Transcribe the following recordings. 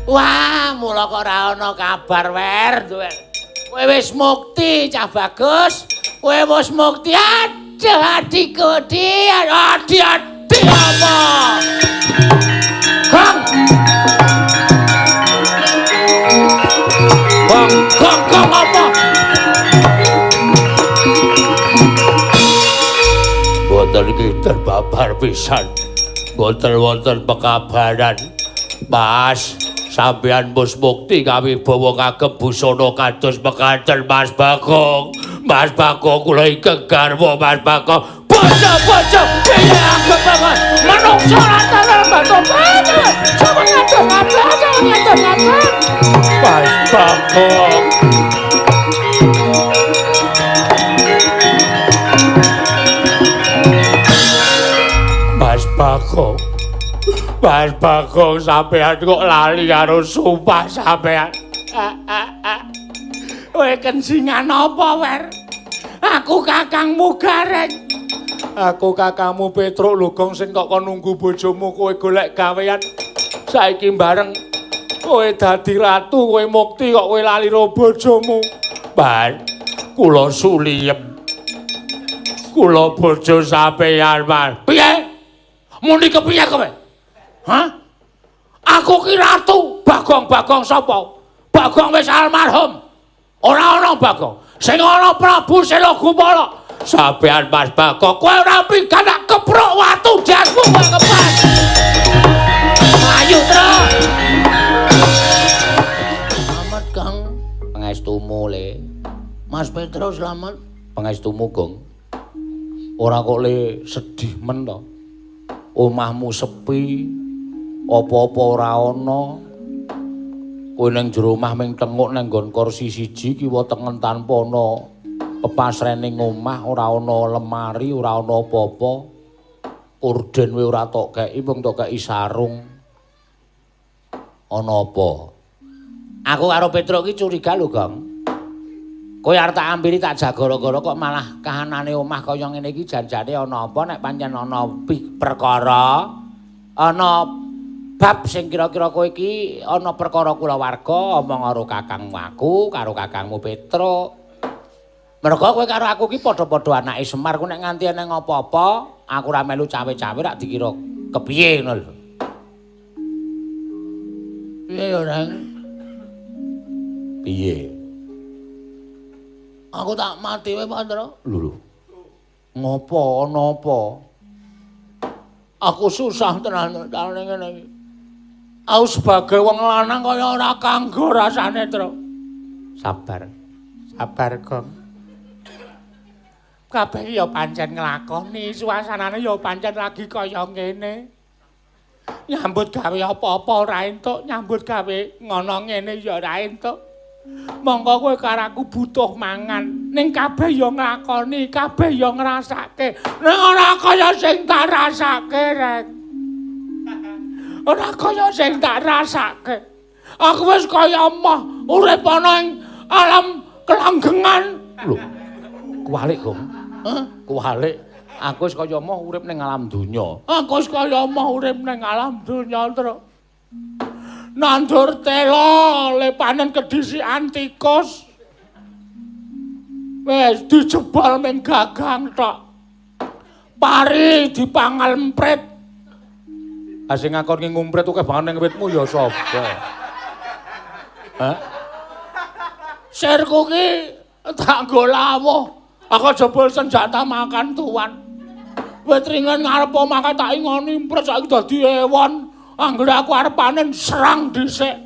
Wah, mula kok ora ana kabar wer. Kowe wis mukti cah bagus. Kowe wis mukti aduh adikku adi apa? Gong. Gong apa? Boten kinten babar pisan. Boten wonten pekabaran. Mas, sampeyan mus mukti kawibawa kagem busana kados mekaten Mas Bagong. Mas Bagong kula ingkang garwa Mas Bagong. Bojo-bojo piye anggep banget. Manungsa rata-rata batu batu. Coba ngatur. Mas Bagong. Mas Bagong sampean kok lali karo sumpah sampean. Kowe kencingan apa, Wer? Aku kakangmu Gareng. Aku kakangmu Petruk Lugong sing kok nunggu bojomu kowe golek gawean. Saiki bareng kowe dadi ratu, kowe mukti kok kowe lali karo bojomu. Ban, kula suliyem. Kula bojo sampean, Mas. Piye? Muni kepiye kowe? Hah? Aku ki ratu, Bagong sapa? Bagong wis almarhum. Ora ana Bagong. Sing ana Prabu Selagumala. Sampeyan Mas Bagong, kowe ora pikandak keprok watu jasmu kowe kepas. Ayo, Tru. Selamat, Kang. Pangestumu le. Mas Petro selamat. Pangestumu, Gong. Ora kok le sedih men to. Omahmu sepi, apa-apa ora ana. Kowe ning jero omah ming tenguk nang nggon kursi siji kiwa tengen tanpa ana pepasrening omah, ora ana lemari, ora ana apa-apa. Orden kowe ora tok keki, mung tok keki sarung. Ana apa? Aku karo Petro iki curiga lho, Gong. Kowe arep tak ambiri tak jagara-gara kok malah kahanane omah kaya ngene iki janjane ana apa nek pancen ana perkara ana bab sing kira-kira kowe iki ana perkara kulawarga omong karo kakangmu aku karo kakangmu Petro. Mergo kowe karo aku iki padha-padha anake Semar ku nek nganti ana apa-apa aku ora melu cawe-cawe rak dikira kepiye ngono lho. Piye yo Nang? Piye? Aku tak mati wae Pak Ndra. Lho. Ngopo ana apa? Aku susah tenan dalane ngene iki. Aku sebagai wong lanang kaya ora kanggo rasane, Tru. Sabar. Sabar, Gong. Kabeh ya pancen nglakoni, suasanane ya pancen lagi kaya ngene. Nyambut gawe apa-apa ora entuk, nyambut gawe ngono ngene ya ora entuk. Monggo kowe karo aku butuh mangan, ning kabeh ya nglakoni, kabeh ya ngrasake. Ning ora kaya sing tak rasake, Rek. Ora kaya sing tak rasake. Aku wis kaya emah urip ana ing alam kelanggengan. Lho. Kuwalik, Gong. Hah? Kuwalik. Aku wis kaya emah urip ning alam donya. Aku wis kaya emah urip ning alam donya, Tru. Nandur telo le panen kedhisikan tikus. Wis dijebol ming gagang tok. Pari dipangal emprit. Ah sing ngakon ngumprit akeh banget ning witmu ya sapa? Hah? Sirku ki tak nggo lawuh. Aku jebol senjata makan tuan. Wit ringan ngarep omah tak ingoni emprit saiki dadi ewon. Anggere aku arep panen serang dhisik.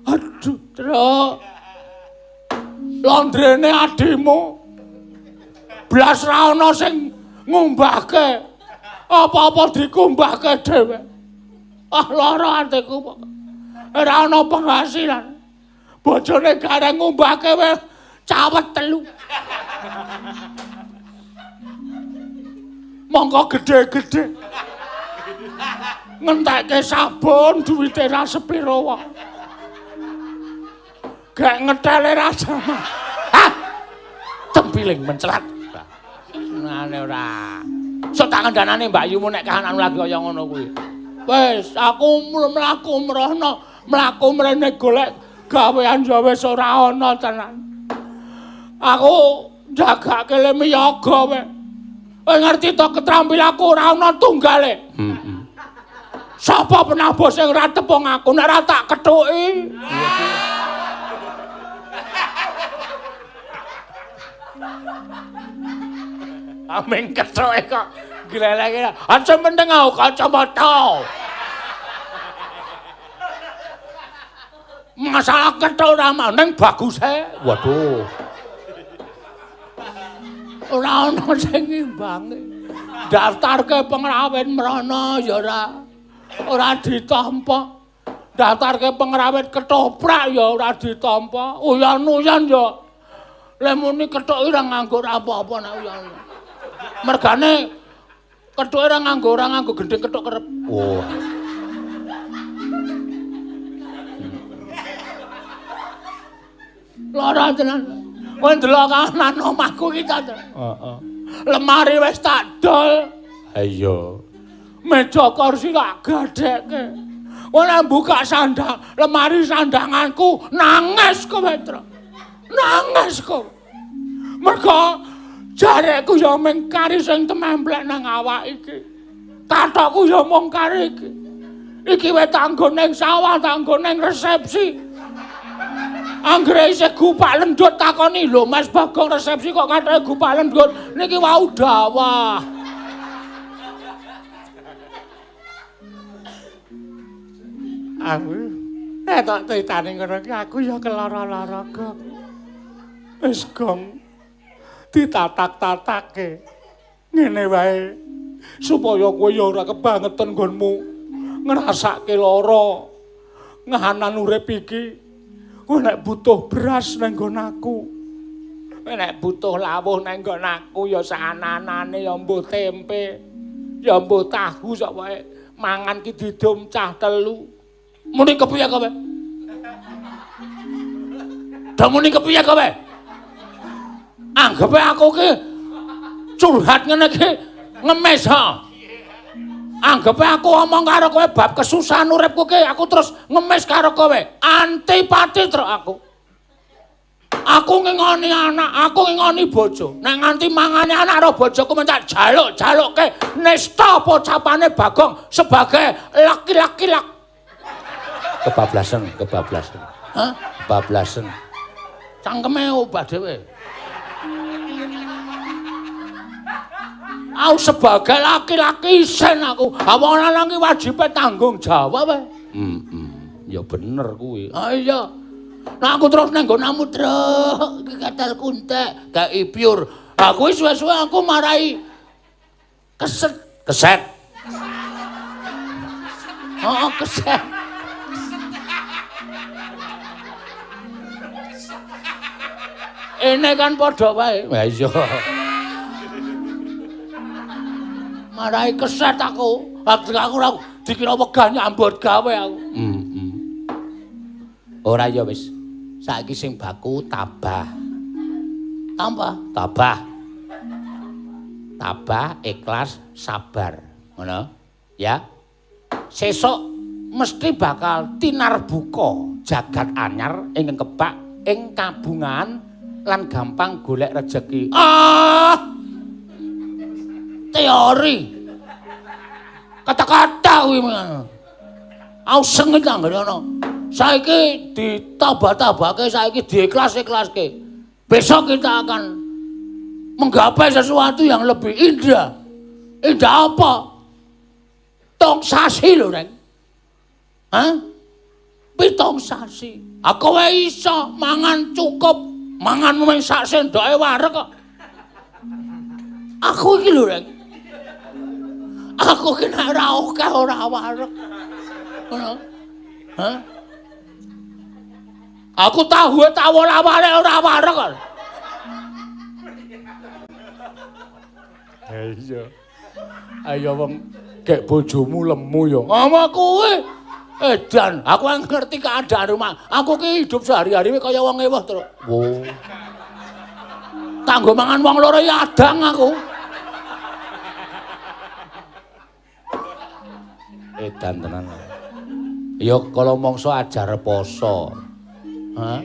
Aduh, Tru. Londrene adimu. Blas ra ana sing ngumbahke. Apa-apa dikumbahke dhewe. Ah lara atiku kok. Ora ana penghasilan. Bojone Gareng ngumbahke wis cawet 3. Mongko gedhe-gedhe. Ngentekke sabun duwite ra sepiro wae. Gak ngetele ra sama. Hah? Tempiling mencelat. Ngene ora. Sok tak kandhanane Mbak Yumu nek kahananmu lagi kaya ngono kuwi. Wis, aku mlaku mrono mlaku mrene golek gawean ya wis ora ana tenan. Aku jagake le miyaga wae. Kowe ngerti to ketrampilanku ora ana tunggale. Sapa penabos sing ora tepung aku nek ora tak kethuki. Ameng kethuke kok gleleke. Aja penting aku kacamata. Masalah kethuk ora ning baguse. Waduh. Ora ana sing ngimbangi. Daftarke pengrawit mrana ya ora ditampa. Daftarke pengrawit ketoprak ya ora ditampa. Uyan-uyan ya le muni kethuke ora nganggo apa-apa nek uyan. Mergane kethuke ora nganggo gendhing kethuk kerep. Oh. Lara tenan. Kowe ndelok kanan omahku iki ta. Heeh. Lemari wis tak dol. Ha iya. Meja kursi tak gadhekke. Kowe nek buka sandang, lemari sandanganku nangis kowe, Tru. Nangis kowe. Mergo jareku ya mung kari sing tememplek nang awak iki. Tathokku ya mung kari iki. Iki wis tanggo ning sawah, tanggo ning resepsi. Anggere isih gupak lendut takoni, "Lho Mas Bagong resepsi kok katanya gupak lendut?" Niki wau dawah. Aku tak critane ngono iki aku ya kelara-lara kok. Wis Gong ditatak-tatake. Ngene wae supaya kowe ya ora kebangetan nggonmu ngrasake lara ngahanan urip iki. Kowe nek butuh beras nang nggon aku. Kowe nek butuh lawuh nang nggon aku ya sananane ya mbuh tempe, ya mbuh tahu sak wae. Mangan ki didum cah telu. Muni kepiye kowe? Dah muni kepiye kowe? Anggepe aku ki curhat ngene ki ngemis ha. Anggepe aku omong karo kowe bab kesusahan uripku ki aku terus ngemis karo kowe. Antipati truk aku. Aku ngingoni anak, aku ngingoni bojo. Nek nganti mangane anak karo bojoku mencak jaluk-jalukke nista pocapane Bagong sebagai laki-laki lak. Kebablasan. Hah? Kebablasan. Cangkeme obah dhewe. Aku sebagai laki-laki isen aku. Wong lanang ki wajibe tanggung jawab wae. Ya bener kuwi. Ah iya. Nah aku terus nang nggonmu truk iki katal kuntek, gak ipyur. Aku suwe-suwe aku marai keset. Oh, keset. Ini kan padha wae. Lah iya. Marai keset aku. Aku ora dikira wegah nyambut gawe aku. Ora ya wis. Saiki sing baku tabah. Tabah, ikhlas, sabar. Ngono. Ya. Sesuk mesti bakal tinarbuka jagat anyar ing kebak ing kabungan lan gampang golek rejeki. Teori. Kata-kata kuwi ngono. Aku sengit nang ngono. Saiki ditabah-tabahke, saiki diikhlas-ikhlaske. Besok kita akan menggapai sesuatu yang lebih indah. Indah apa? Tong sasi lho, Reng. Hah? Pitong sasi. Aku wae iso mangan cukup, mangan mung sak sendoke wareg kok. Aku iki lho, Reng. Aku ki nek ora akeh ora wareg. Ngono. Hah? Aku tahu awal-awale ora wareg kok. Iya. Ayo wong gek bojomu lemu ya. Ngomong kuwi. Edan, aku ngerti keadaan rumah. Aku ki hidup sehari-hari kaya wong eweh terus. Wo. Kanggo mangan wong loro ya adang aku. Edan tenan. Ya kala mangsa ajar poso. Hah?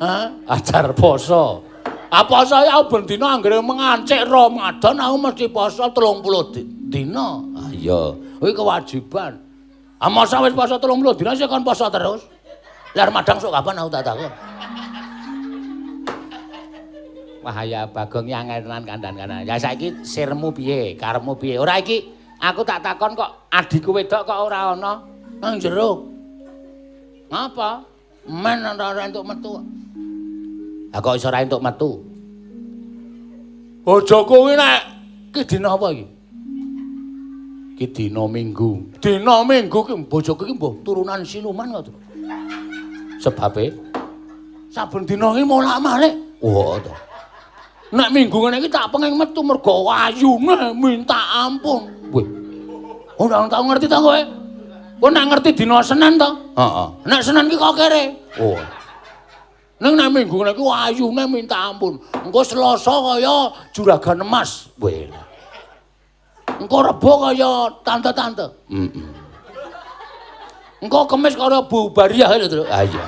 Hah? Ajar poso. Apa saya ben dina anggere mengancik Ramadan aku mesti poso 30 dina. Ah iya, kuwi kewajiban. Ah masa wis poso 30 dina sik kon poso terus. Lah Ramadan sok kapan aku tak takon. Wah ya Bagong yang tenan kandan-kandan. Ya saiki sirmu piye? Karepmu piye? Ora iki aku tak takon kok adikku wedok kok ora ana nang jero. Ngapa? Men ora entuk metu. Lah kok iso ora entuk metu? Bojoku kuwi nek ki dina apa iki? Ki dina Minggu. Dina Minggu ki bojoku ki mbuh turunan siluman kok. Sebabe saben dina ki molak-malik. Oh to. Nek Minggu ngene iki tak pengen metu mergo ayune minta ampun. Weh. Ora tau ngerti ta kowe? Kowe nek ngerti dina Senin to? Heeh. Nek Senin ki kok kere. Oh. Nek Minggu ngene iki ayune minta ampun. Engko Selasa kaya juragan emas. Weh. Engko Rebo kaya tante-tante. Heeh. Engko Kemis kaya Bu Bariah lho, Tru. Ah iya.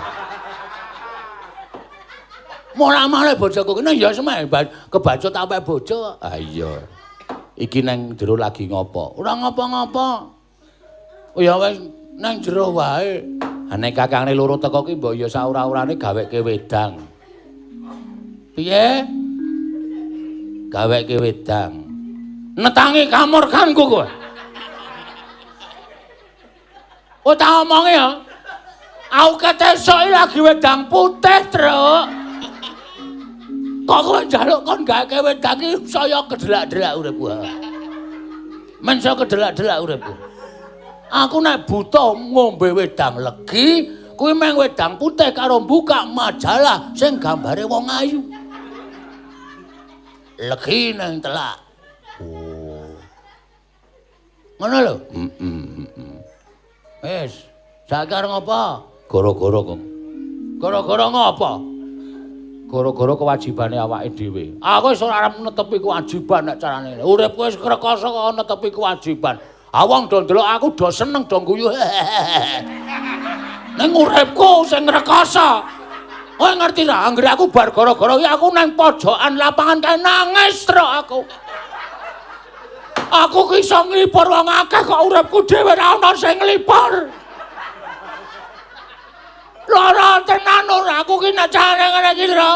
Mola-male bojoku kene ya semeh kebacut awake bojo. Ah iya. Iki nang jero lagi ngopo? Ora ngopo-ngopo. Oh ya wis nang jero wae. Nek kakangne loro teko ki mbok ya saura-urane gaweke wedang. Piye? Gaweke wedang. Netangi kamurkanku kowe. Oh tak omongi ya. Aku ketesuk lagi wedang putih, Truk. Kok kowe njaluk kon gaweke wedang iki saya kedelak-delak uripku. Men saya kedelak-delak uripku. Aku nek buta ngombe wedang legi, kuwi meng wedang putih karo buka majalah sing gambare wong ayu. Legi nang telak. Oh. Ngono lho? Wis, sakar ngopo? Gara-gara kok. Gara-gara ngopo? Gara-gara kewajibane awake dhewe. Aku wis ora arep netepi kewajiban nek carane. Uripku wis krekoso kok netepi kewajiban. Awang do ndelok aku do seneng do guyu. Ning uripku sing ngrekoso. Kowe ngerti ra, anggere aku bar gara-gara iki aku nang pojokan lapangan kae nangis terus aku. Aku ki iso nglipur wong akeh kok uripku dhewe ra ana sing nglipur. Lara tenan ora aku ki nek carane ngene iki, Tru.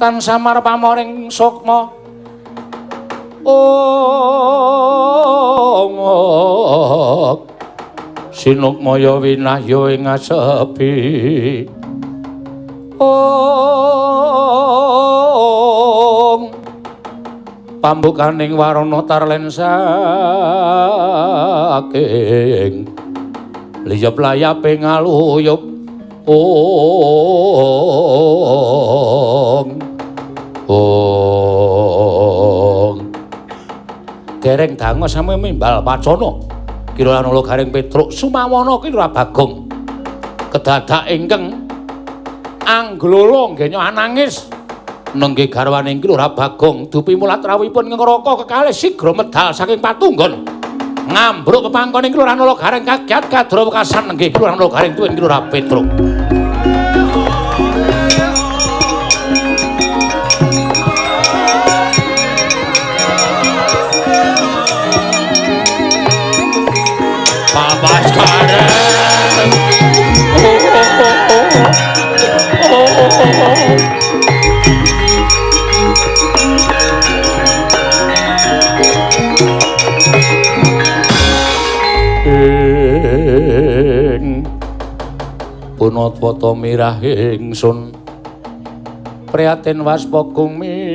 Tan samar pamoring sukma. Ong sinukmaya winahya ing asepi. Ong pambukaning warana tarlen saking liyep-layape ngaluyup. Ong dereng dangos sami mimbal wacana kira ana garing Petruk sumawana kira Bagong kedadak ingkang angglolo nggenya anangis nengge garwane kira Bagong dupi mulat rawipun ngraka kekalih sigra medal saking patunggon ngambruk pepangkone kira ana garing kagiat kadra wekasan nengge kira ana garing tuwin kira Petruk. Punatwata mirah ingsun prihatin waspokung mijil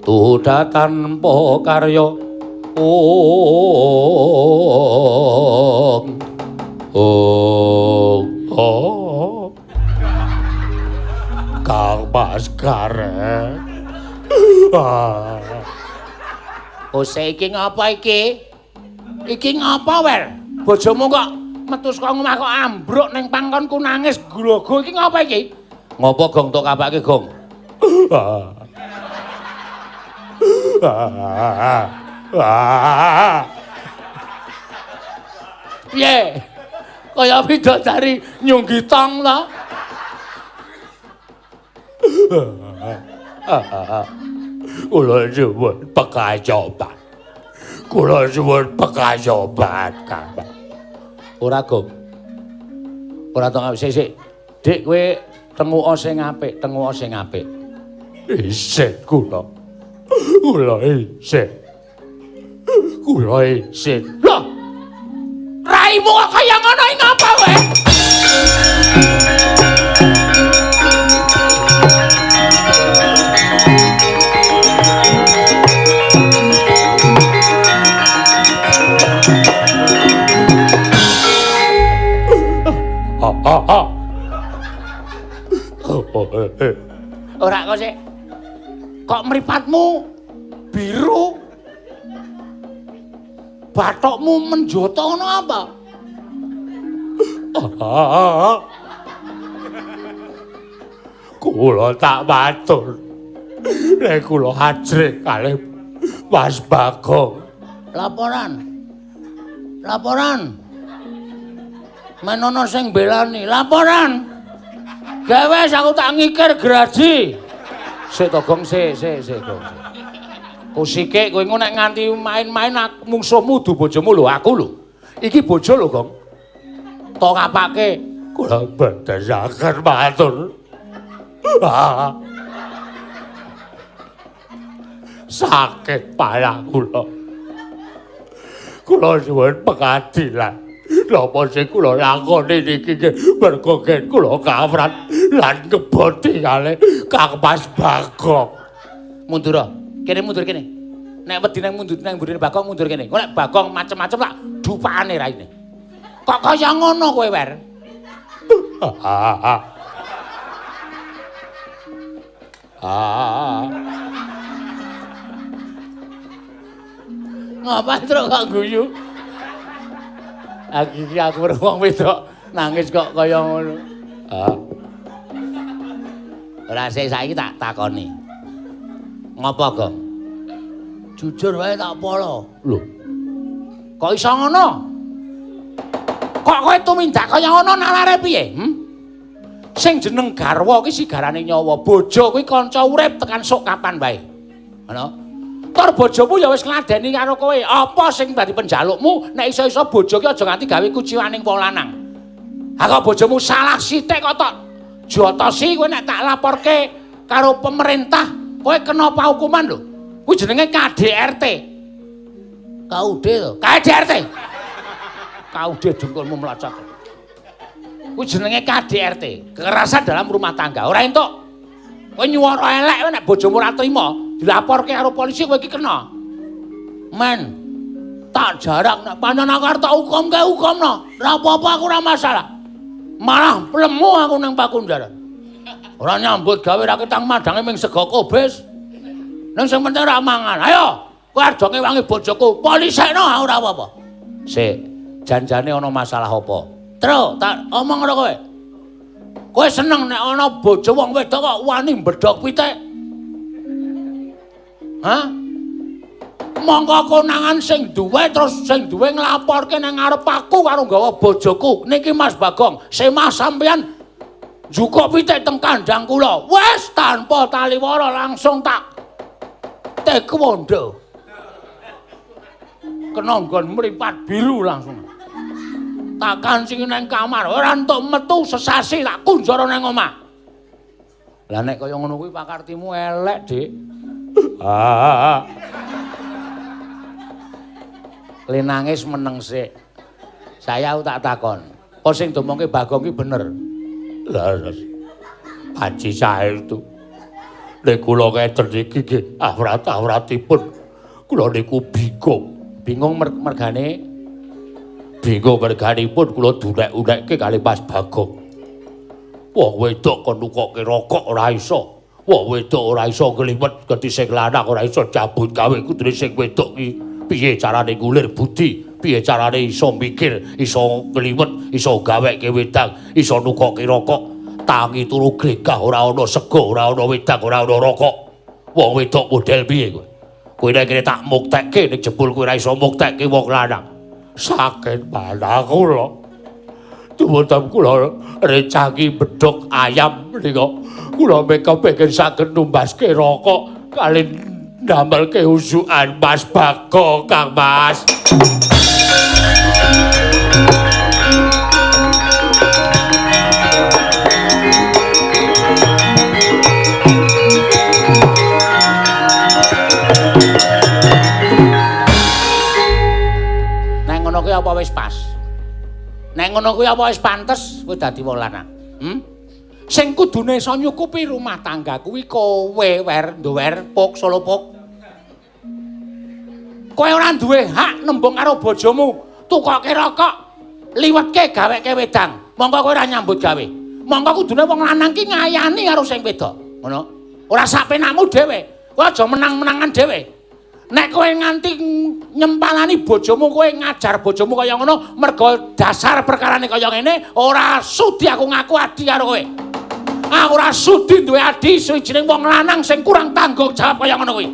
tuda tanpa karya. Kang Baskara. Iki ngapa iki? Iki ngapa, Wer? Bojomu kok metu saka omah kok ambruk ning pangkonku nangis glogo iki ngapa iki? Ngopo Gong tok kapake, Gong? Wah. Piye? Kaya bidadari nyunggi tong to. Kula suwun pekayoban. Kula suwun pekayoban, Kang. Ora, Gong. Ora tong sik. Dik kowe tenguka sing apik, tenguka sing apik. Isin kula. Kula isin. Kula isin. Lah. Raimu kok kaya ngono iki ngapa wae? Ora kok sik. Kok mripatmu biru? Bathokmu menjata ngono apa? Kula tak matur. Nek kula ajrih kalih Mas Bagong. Laporan. Menono sing belani, laporan. Gawe aku tak ngikir graji. Sik to Gong, sik Gong. Kusike kowe engko nek nganti main-main mungsuhmu du bojomu lho, aku lho. Iki bojo lho, Gong. To ngapake? Kula badhasaken matur. Sakit parah kula. Kula suwun pengadilan. Napa sing kula lakoni niki mergo gen kula kawrat lan ngeboti kalih Kang Mas Bagong. Mundur. Kene mundur kene. Nek wedi nang mundur nang mburine Bagong mundur kene. Kok nek Bagong macem-macem tak dupane raine. Kok kaya ngono kowe, Wer? Ngapa truk kok guyu? Aku weruh wong wedok nangis kok kaya ngono. Ora sik saiki tak takoni. Ngopo, Gong? Jujur wae tak polo. Lho. Kok iso ngono? Kok kowe tumindak kaya ngono nalare piye? Sing jeneng garwa ki sigarane nyawa, bojo kuwi kanca urip tekan sok kapan wae. Ngono. Tur bojomu ya wis ngladeni karo kowe. Apa sing dadi penjalukmu nek iso-iso bojo ki aja nganti gawe kuciwaning wong lanang. Ha kok bojomu salah sithik kok tok jotosi kowe nek tak laporke karo pemerintah, kowe kena hukuman lho. Kuwi jenenge KDRT. KUD to. KDRT. KUD jengkolmu melacak. Kuwi jenenge KDRT, kekerasan dalam rumah tangga. Ora entuk. Kowe nyuwara elek kowe nek bojomu ora trima, dilaporke karo polisi kowe iki kena. Men, tak jarak nek pancen aku arep tak hukumke hukumno. Ora apa-apa aku ora masalah. Malah plemu aku ning Pakunjaran. Ora nyambut gawe ra ketang madange ming sego kobes. Nang sing penting ora mangan. Ayo, kowe arep ngewangi bojoku. Polisekno aku ora apa-apa. Sik, janjane ana masalah apa? Tru, tak omong karo kowe. Kowe seneng nek ana bojo wong wedok kok wani mbedhok pitik? Hah? Monggo konangan sing duwe terus sing duwe nglaporke nang ngarep aku karo nggawa bojoku. Niki Mas Bagong, semah sampeyan njukuk pitik teng kandang kula. Wes tanpa taliwara langsung tak taekwondo. Kena nggon mripat biru langsung. Tak kancing nang kamar, ora entuk metu sesasi tak kunjara nang omah. Lah nek kaya ngono kuwi pakartimu elek, Dik. Le nangis meneng sik. Saya tak takon. Apa sing domongke Bagong ki bener? Lah panci sae itu. Nek kula ngeten iki nggih awrat-awratipun kula niku bingung. Bingung mergane bingung merganipun kula dunek-unekke kali Mas Bagong. Wong wedok kon nukokke rokok ora iso. Wong wedok ora iso ngliwet gedhi sing lanang ora iso cabut gawe kudune sing wedok ki. Piye carane ngulir budi? Piye carane iso mikir, iso ngliwet, iso gaweke wedang, iso nukokke rokok. Tangi turu glegah ora ana sego, ora ana wedang, ora ana rokok. Wong wedok model piye kowe? Kowe nek kene tak muktekke ning jebul kowe ora iso muktekke wong lanang. Sakit panaku lho. Dumadam kula recangi bedhog ayam nika. Kula kepengin saged numbaske rokok kali ndamelke usukan Mas Bagong, Kang Mas. Kuwi apa wis pas? Nek ngono kuwi apa wis pantes kowe dadi wong lanang? Sing kudune iso nyukupi rumah tangga kuwi kowe wer pok solo pok. Kowe ora duwe hak nembung karo bojomu, tukoke rokok, liwetke gaweke wedang. Monggo kowe ora nyambut gawe. Monggo kudune wong lanang ki ngayani karo sing wedok. Ngono. Ora sak penakmu dhewe. Kowe aja menang-menangan dhewe. Nek kowe nganti nyempalani bojomu, kowe ngajar bojomu kaya ngono, mergo dasar perkarane kaya ngene, ora sudi aku ngaku adi karo kowe. Aku ora sudi duwe adi suwijining wong lanang sing kurang tanggung jawab kaya ngono kuwi.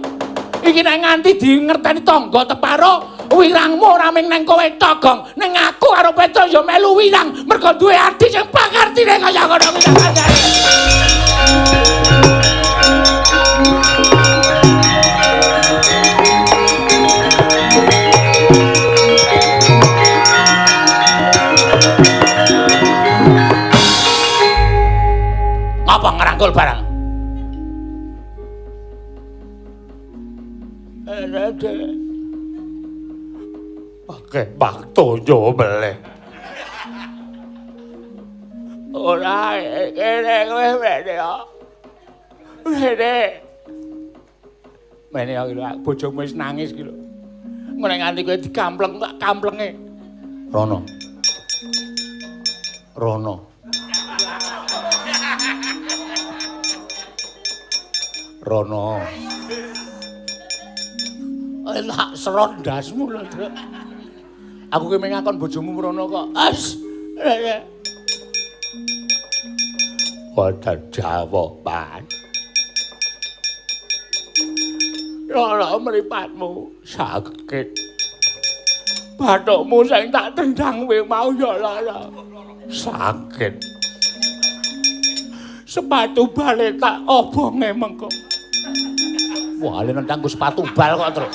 Iki nek nganti dingerteni tangga teparo, wirangmu ora mung nang kowe togong, ning aku karo Petro ya melu wirang, mergo duwe adi sing pakartine kaya ngono kuwi. Apa ngerangkul barang? Ada. Pakai waktu jo meleh. Ora kene kowe mene yo. Mene. Mene yo bojomu wis nangis ki lho. Ngene nganti kowe dikampleng tak kamplenge. Rono. Tak serot ndasmu lho, Druk. Aku ki mengakon bojomu mrono kok. Wonten jawaban. Rono mripatmu sakit. Bathukmu sing tak tendang kowe mau ya lara. Sakit. Sepatu bale tak obonge mengko. Wah, ale nendang sepatu bal kok, Truk.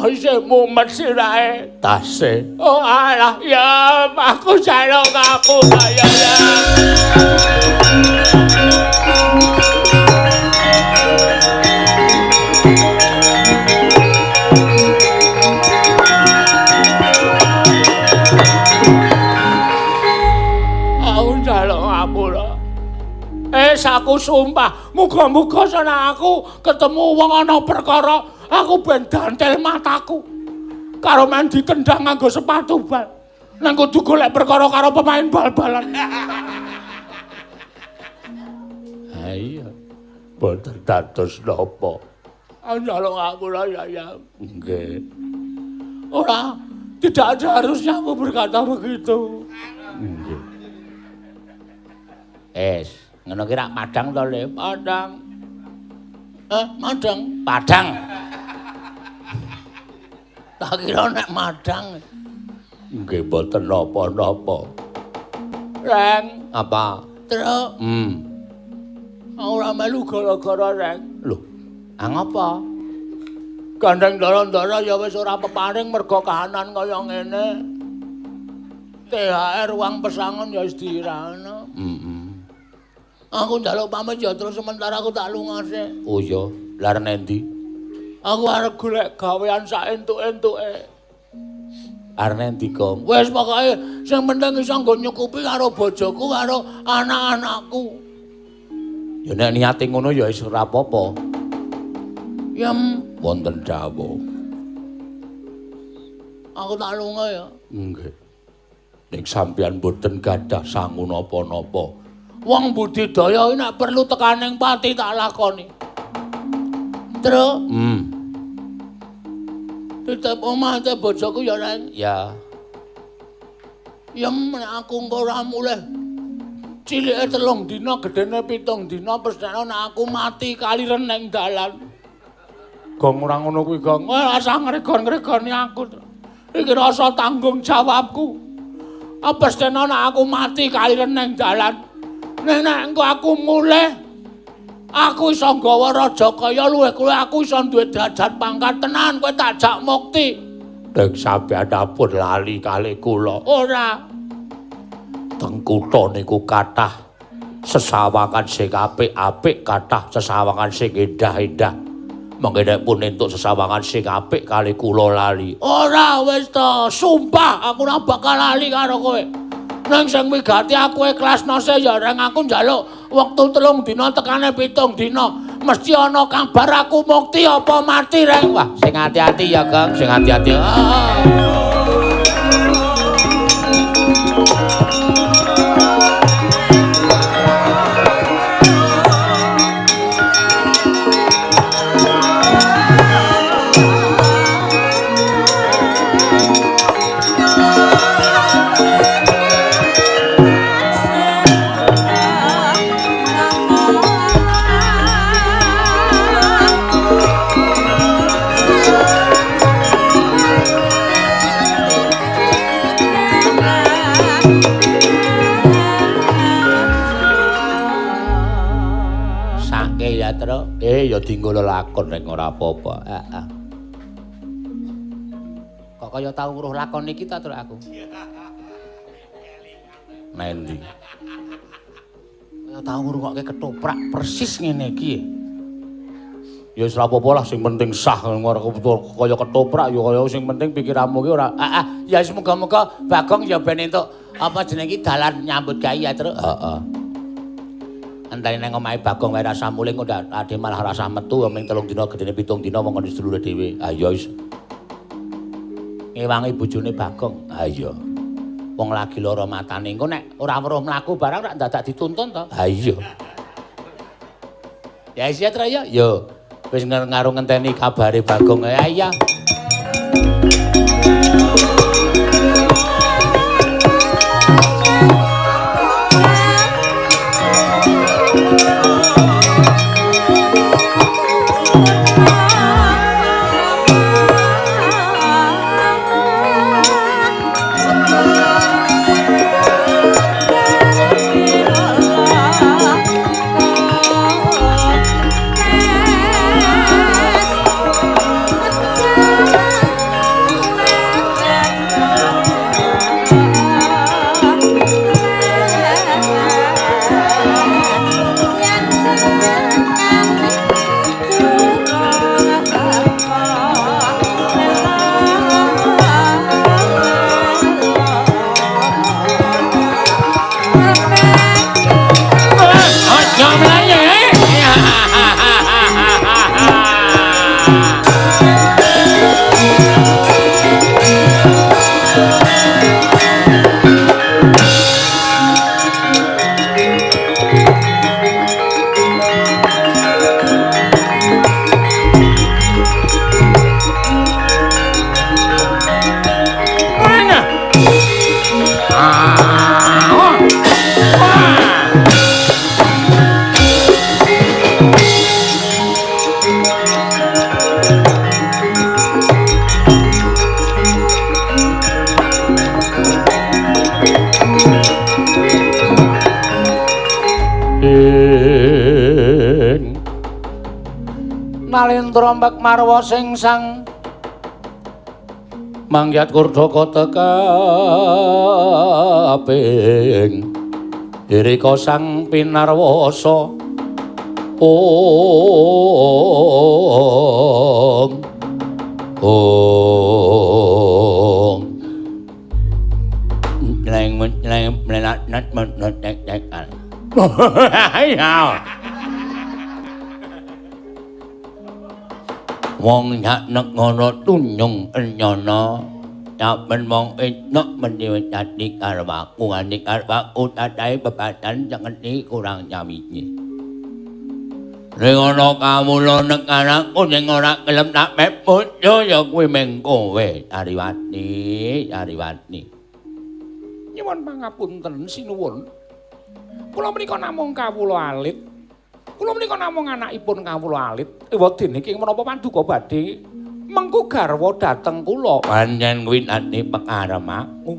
Isih mumet sirahe tase. Oh alah ya aku jaluk aku kaya ya. Aku jaluk ngapura. Aku sumpah, muga-muga sana aku ketemu wong ana perkara, aku ben dantel mataku. Karo men ditendang nganggo sepatu bal. Nang kudu golek perkara karo pemain bal-balan. Ha iya. Boten dados napa. Njaluk ngapura ya. Nggih. Ora, tidak ada harusnya aku berkata begitu. Nggih. Ngono ki rak Padang to, Le? Padang. Padang. Tak kira nek Madang. Nggih mboten napa-napa. Reng, apa? Truk. Ora melu gara-gara Reng. Lho, ngapa? Gandeng ndara-ndara ya wis ora peparing mergo kahanan kaya ngene. THR uang pesangon ya wis dirana. Aku njaluk pamit ya terus sementara aku tak lungase. Oh iya, lar nendi? Aku arep golek gawean sak entuk-entuke. Arep nendi, Kong? Wis pokoke sing penting iso nggo nyukupi karo bojoku karo anak-anakku. Ya nek niate ngono ya wis ora apa-apa. Ya wonten dawuh. Aku tak lunga ya. Nggih. Ning sampeyan mboten gadah sangu napa-napa. Wong budidaya nek perlu tekaning pati tak lakoni. Truk. Tetep omah te bojoku ya, Reng. Ya. Yem nek aku engko ora mulih. Cilike 3 dina, gedene 7 dina, pesthene nek aku mati kaliren ning dalan. Gong ora ngono kuwi, Gong. Ora usah ngregon-ngregoni aku. Iki rasa tanggung jawabku. Pesthene nek aku mati kaliren ning dalan. Nek engko aku mulih aku iso nggawa Rajakaya luwih kuwi aku iso duwe derajat pangkat tenan kowe tak jak mukti. Nek sampeyanipun lali kalih kula. Ora. Teng kutha niku kathah sesawangan sing apik-apik, kathah sesawangan sing endah-endah. Mengke nek pun entuk sesawangan sing apik kalih kula lali. Ora wis to, sumpah aku ora bakal lali karo kowe. Nang sing wigati aku ikhlasnose ya reng aku njaluk wektu 3 dina tekane 7 dina. Mesti ana kabar aku mukti apa mati reng. Wah, sing hati-hati ya, Kang, sing hati-hati. Ya dinggo lakon nek ora apa-apa. Heeh. Kok kaya tau weruh lakon iki ta Truk aku? Nendi? Kaya tau ngrungokke ketoprak persis ngene iki. Ya wis ora apa-apa lah sing penting sah ora kaya ketoprak ya kaya sing penting pikiranmu ki ora. Heeh. Ya wis muga-muga Bagong ya ben entuk apa jeneng iki dalan nyambut gawe ya Truk. Heeh. Antane nang omahe Bagong wae rasa muling kok ade malah rasa metu ming 3 dina gedene 7 dina wong kondisi sedulure dhewe. Ha ya wis. Ngewangi bojone Bagong. Ha iya. Wong lagi lara matane engko nek ora weruh mlaku barang rak dadak dituntun to. Ha iya. Ya wis ya Tra ya. Yo wis ngaru ngenteni kabare Bagong. Ya iya. Nalendra marwa sing sang mangyat kurdaka tekaping dirika sang pinarwasa om wong nyak nek ngono tunyung enyana Saben mong enak mendiwetati karwaku nganik karwaku tadai bebatan jangan kurang nyamini. Ning ana kawula nek anakku sing ora kelem tak meput yo ya kuwi meng kowe Ariwati, Ariwati. Nyuwun pangapunten sinuwun. Kula menika namung kawula alit. Kula menika namung anakipun kawula alit. Ewadene ing menapa paduka badhe mengku garwa dhateng kula. Panjenengan winane pekaremaku.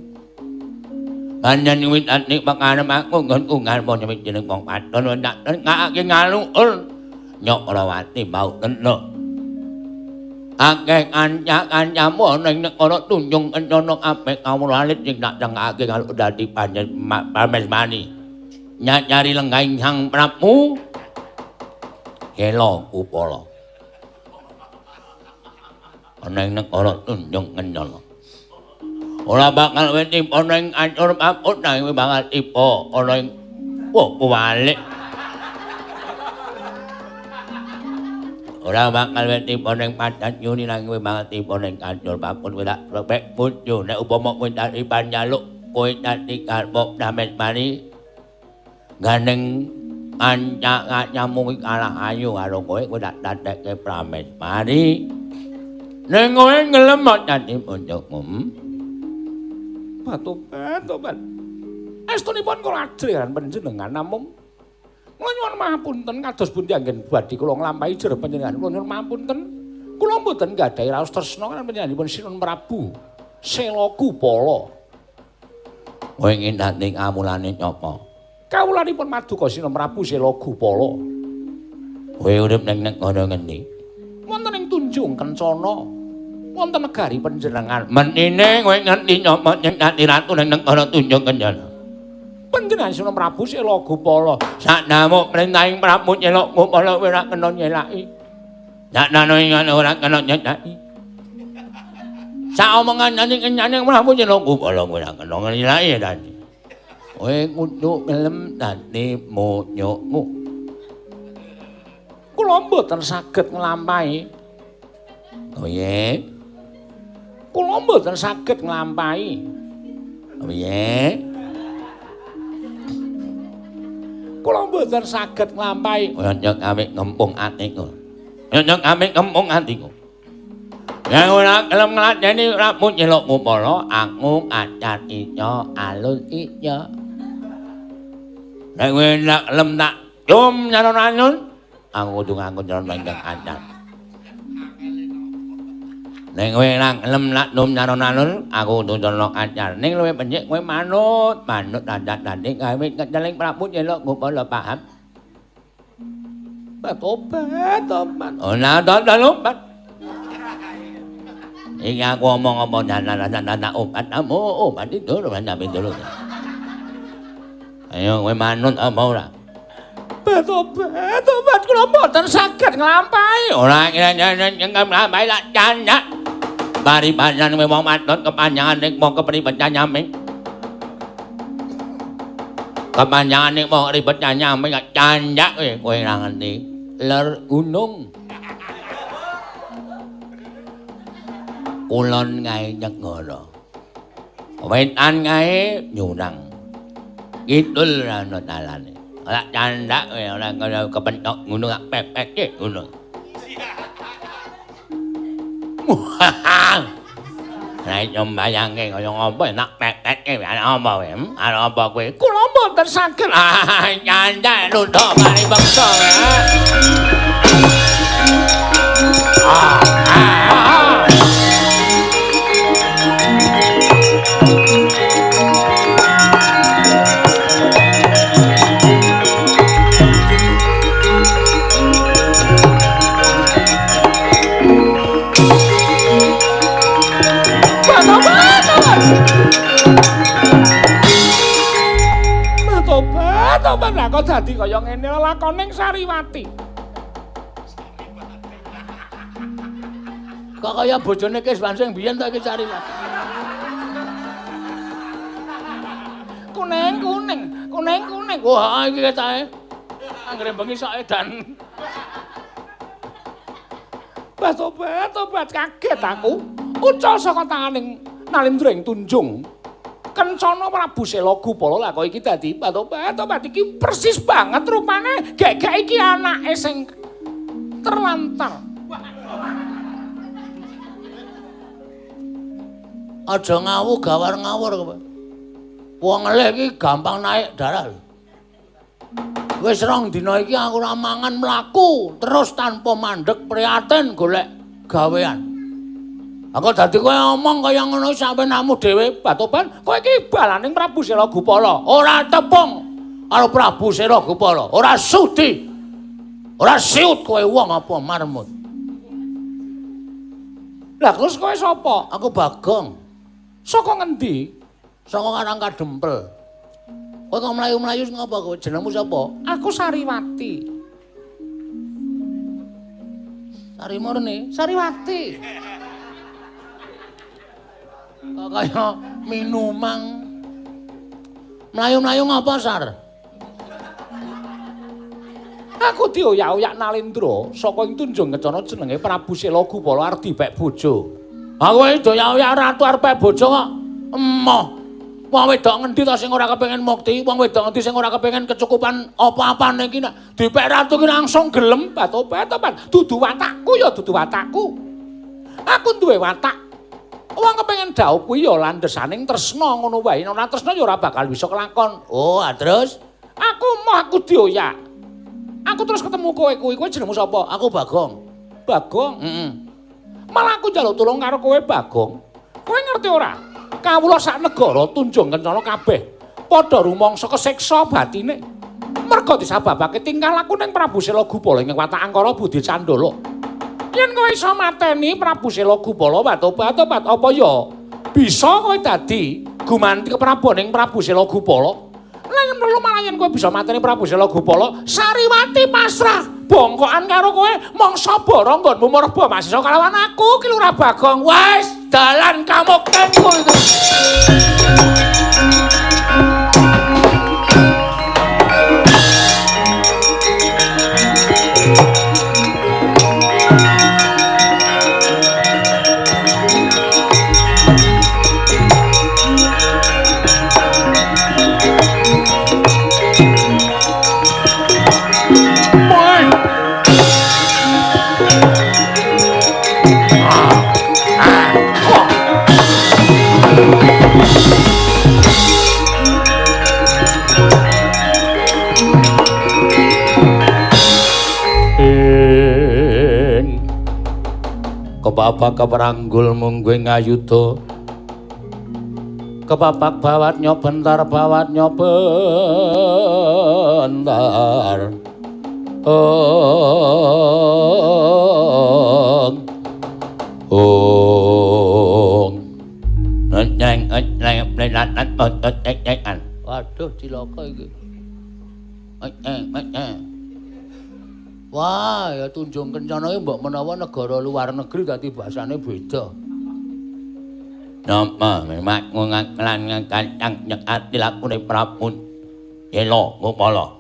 Panjenengan winane pekaremaku nggonku ngarep jeneng wong padon ndak ngakake ngaluul. Nyok Rawati mau tenuk. Akeh kanca-kancamu ana ing negara Tunjung Kencana apik kawula alit sing tak cengake kalau dadi panjenengan pamesmani. Nyari lenggahing Sang Prabu Hela Kupala. Ana ing negara Tunjung Kencana. Ora bakal weti ana ing ancur paput nanging bakal tiba ana ing kuwalik. Ora bakal weti ning padat nyuni nang kowe banget tiba ning kancur papun kowe tak repek bojo nek upama kowe dadi panjaluk kowe dadi karep damet mari gandeng kanca-kancamu iki kalah ayu karo kowe tak dadekke pramet mari ning kowe ngelem dadi bojoku Tobat estunipun kula ajrengan panjenengan namung nyuwun mahapunten kados pundi anggen badhe kula nglampahi jero panjenengan kula nyuwun mahapunten kula mboten gadhahi raos tresna kan panjenenganipun Sinun Prabu Sela Kupala. Kowe ngendhani kamulane napa? Kawulanipun Maduka Sinun Prabu Sela Kupala. Kowe urip ning negara ngendi? Wonten ing Tunjung Kencana. Wonten negari panjenengan. Menine kowe ngerti napa yen dadi ratu ning negara Tunjung Kencana? Panjenengan Sinun Prabu Sela Kupala. Saknamo perintahing Prabu Sela Kupala kowe ora kena nyelaki. Saknano ing ora kena nyelaki. Saomongan nang kenyane Prabu Sela Kupala kowe ora kena nyelaki dadi. Kowe kudu gelem dadi monyokmu. Kula mboten saged nglampahi. Piye? Kula mboten saged nglampahi. Piye? Kula mboten saged nglampahi. Nyok amik ngempung atiku. Nyok amik ngempung atiku. Yen ora gelem ngladeni Prabu Sela Kupala, aku kacat ica alun ica. Nek kowe ndak gelem tak cum nyaron-alun, aku kudu nganggo nyaron ingkang acat. Nek kowe ora gelem nak nom nyaron-alun, aku kudu nyaron acat. Ning luwih becik kowe manut dadak-dadik gawe keceling Prabu Sela Kupala paham? Tobat. Ora tobat. Iki aku omong apa dadak obat amu obat itu sampe dulu. Ayo kowe manut apa ora? Tobat kula mboten saged nglampahi. Ora kira-kira nglampahi lak candak. Bari panjenengan kowe wong matot kepanjangan ning mong kepripun nyaming. Kepanjangan ning mong ribet nyaming gak candak kowe ora ngerti. Ler gunung. Kulon ngae negara. Wetan ngae nyurang. Kidul ana dalane. Ora candak kowe ora kaya kepentok gunung gak pepek gunung. Nek nyombayangke kaya ngopo nak pepeke ana apa kowe? Ana apa kowe? Kula mboten saged. Candak nuthuk mari bangsa. Tobat lah kok dadi kaya ngene lakoning Sariwati. Kok kaya bojone Kiswan sing biyen ta iki Sariwati. Kuning. Wah iki ketae. Anggere bengi sok edan. Tobat kaget aku. Ucal saka tanganing Nalindra ing Tunjung Kencana Prabu Sela Kupala. Lah kok iki dadi tobat iki persis banget rupane gek iki anake sing terlantar. Aja ngawur gawar ngawur kowe. Wong eleh iki gampang naik darah. Wis rong dina iki aku ora mangan mlaku terus tanpa mandeg prihatin golek gawean. Aku dadi kowe ngomong kaya ngono sampe namu dhewe Batoban, kowe iki balaning Prabu Sela Gupala. Ora tepung karo Prabu Sela Gupala, ora sudi. Ora siut kowe wong apa marmut. Lah terus kowe sapa? Aku Bagong. Saka ngendi? Saka Karang Kadempel. Kowe kok mlayu-mlayu ngapa kowe? Jenengmu sapa? Aku Sariwati. Sari Murni, Sariwati. Kok kaya minumang. Mlayu-mlayu ngapa, Sar? Aku dioyak-oyak Nalendra saka ing Tunjung Kencana jenenge Prabu Sela Gupala arep dipek bojo. Aku iki dioyak-oyak ratu arep pek bojo kok. Emoh. Wong wedok ngendi to sing ora kepengin mukti, wong wedok ngendi sing ora kepengin kecukupan apa-apane iki nek dipek ratu ki langsung gelem Batoban. Dudu watakku ya dudu watakku. Aku duwe watak. Wong kepengin dhaup kuwi ya landesaning tresna ngono wae. Nek ora tresna ya ora bakal bisa kelakon. Oh, terus aku dioyak. Aku terus ketemu kowe jenengmu sapa? Aku Bagong. Bagong? Heeh. Malah aku njaluk tulung karo kowe Bagong. Kowe ngerti ora? Kawula sak negara Tunjung Kencana kabeh padha rumangsa kesiksa batine. Merga disababake tingkah laku ning Prabu Sela Gupala ing watak Angkara Budi Candala. Yen kowe iso mateni Prabu Sela Gupala Batobat apa ya bisa kowe dadi gumanti keprabaning Prabu Sela Gupala? Lan perlu malah yen kowe bisa mateni Prabu Sela Gupala, Sariwati pasrah bongkokan karo kowe mangsa bara nggonmu merba masisa kalawan aku ki Lurah Bagong. Wis dalan kamuktenku iku. Kepapak keperanggul mungguing ngayuda kepapak bawat nyobentar waduh cilaka iki. Wah, ya Tunjung Kencana iki mbok menawa negara luar negeri dadi bahasane beda. Napa memak ngangklan kancang nyekati lakune Prabu Sela Gupala.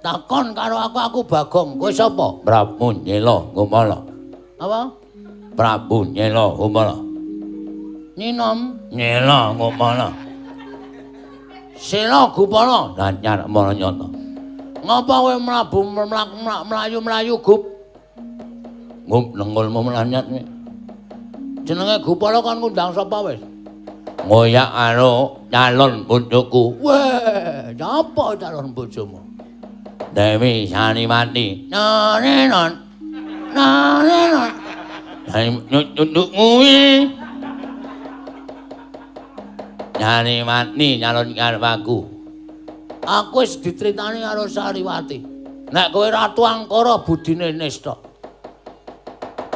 Takon karo aku Bagong, kowe sapa? Prabu Sela Gupala. Apa? Prabu Sela Gupala. Ninom Sela Gupala. Sela Gupala lancar maranyata. Ngapa kowe mlayu-mlayu gup? Gup nengulmu melanyat. Jenenge Gupala kan ngundang sapa wis? Ngoyak karo calon bojoku. Weh, napa calon bojomu? Dewi Sariwati. Narenon. Nyucuk kuwi. Sariwati calon karep aku. Aku wis ditritani karo Sariwati. Nek kowe Ratu Angkara budine nista.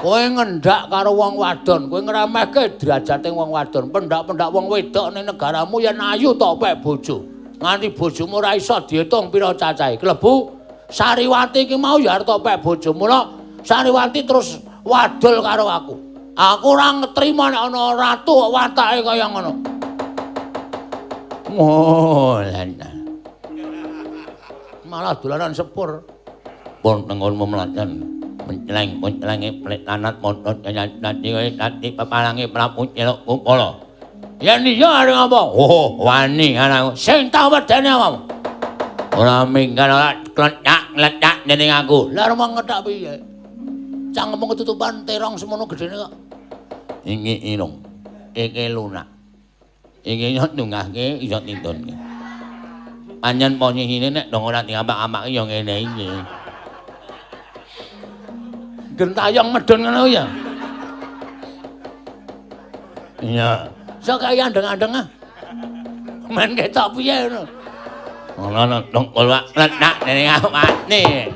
Kowe ngendhak karo wong wadon, kowe ngremehke derajating wong wadon. Pendak-pendak wong wedok ning negaramu yen ayu tok pek bojo. Nganti bojomu ora iso diitung pira cacahe. Klebu Sariwati iki mau ya arep tok pek bojomu. Mula Sariwati terus wadul karo aku. Aku ora ngetrima nek ana ratu watake kaya ngono. Ngolan. Malah dolanan sepur. Pun nengulmu melajan. Menceleng-mencelengi pelit lanat montot nanti pepalangi Prabu Sela Gupala. Yen iya arep apa? Oh, wani anakku. Sing tau wedeni apa? Ora minggal ora kletak-kletak dening aku. Lah rumang ngethak piye? Cangkemmu ketutupan terong semono gedene kok. Iki irung. Iki lunak. Iki yo ndungahke iso tintunke. Panjen posisine nek dong ora diapak-apake ya ngene iki. Gentayang medun ngono ya. Iya. Sok kaya andeng-andeng ah. Men ketok piye ngono. Ngono dong kula letak ning awake.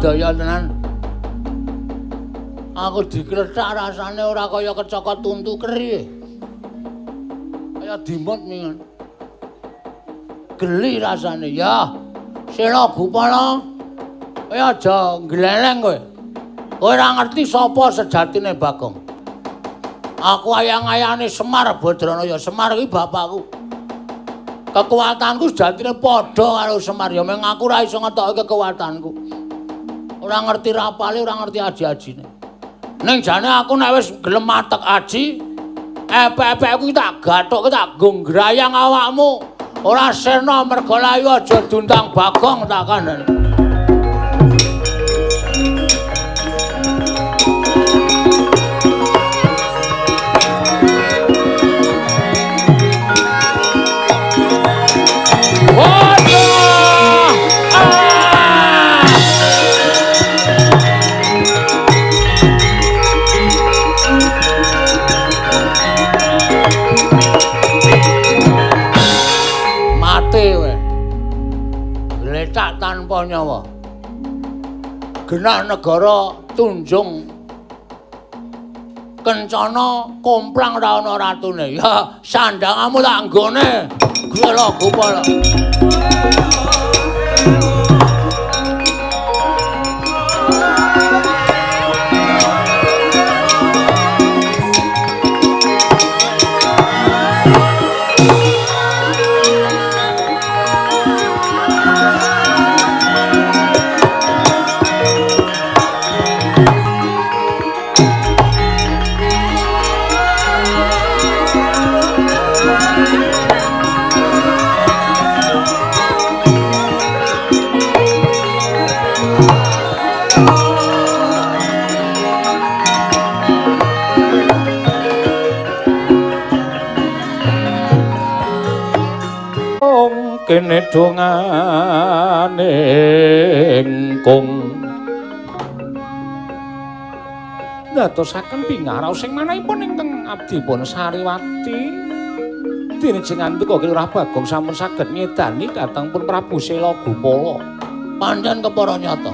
Daya tenan. Aku diklethak rasane ora kaya kecokot tuntu keri. Kaya dimot mingan. Geli rasane ya. Sela Gupala. Kowe aja gleleng kowe. Kowe ora ngerti sapa sejatine Bagong. Aku ayang-ayane Semar Badranaya. Semar iki bapakku. Kekuatanku sejatine padha karo Semar. Ya meng aku ora iso ngetokke kekuatanku. Ora ngerti rapale, ora ngerti aji-ajine. Ning jane aku nek wis gelem matek aji, epek-epekku tak gathuk tak gonggrayang awakmu. Ora sirna merga layu aja duntang Bagong tak kandhani. Tanpa nyawa genah negara tunjung kencana komplang ra ana ratune ya sandangamu tak nggone Gela Gopala. Kene dongane engkung ndadosaken pingaraos sing manahipun ingkang abdipun Sariwati dene jenengan teka Kelurah Bagong sampun saged nyedani dhatengipun Prabu Sela Gupala pancen kepara nyata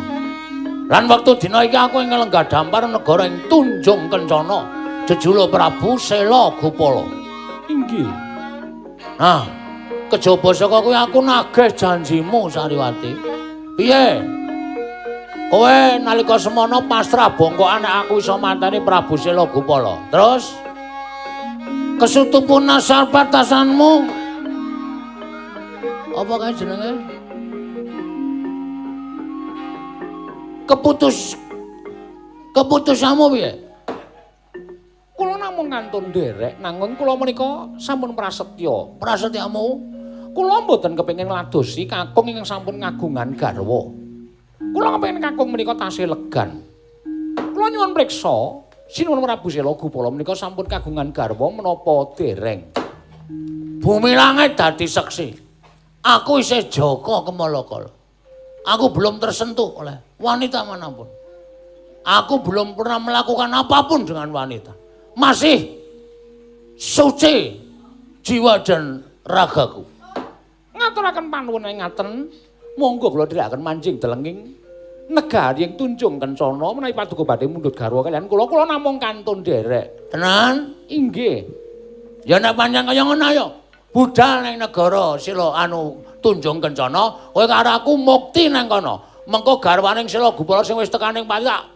lan wektu dina iki aku ing lenggah dampar negara ing Tunjung Kencana jejuluk Prabu Sela Gupala inggih. Nah kejaba saka kuwi aku nagih janjimu Sariwati. Piye? Kowe nalika semana pasrah bongkokan nek aku iso mateni Prabu Sela Gupala. Terus kesutupun asal batasanmu. Apa kae jenenge? Keputusanmu piye? Kula namung ngantun nderek nanging kula menika sampun prasetya. Prasetyamu? Kula mboten kepengin ngladosi kakung ingkang sampun ngagungan garwa. Kula kepengin kakung menika tasih legan. Kula nyuwun priksa, sinuwun Prabu Sela Gupala menika sampun kagungan garwa menapa dereng? Bumi langit dadi seksi. Aku isih Jaka Kemalakala. Aku belum tersentuh oleh wanita manapun. Aku belum pernah melakukan apapun dengan wanita. Masih suci jiwa dan ragaku. Ngaturaken panuwun ngaten, monggo kula dherekaken manjing delenging negari yang tunjung kencana menawi paduka badhe mundhut garwa kalian kula namung kantun derek. Tenan? Inggih. Ya nek panjang kaya ngono ya. Budal ning negara sila tunjung kencana, kowe karo aku mukti nang kono. Mengko garwaning Sila Gupala sing wis tekaning pati tak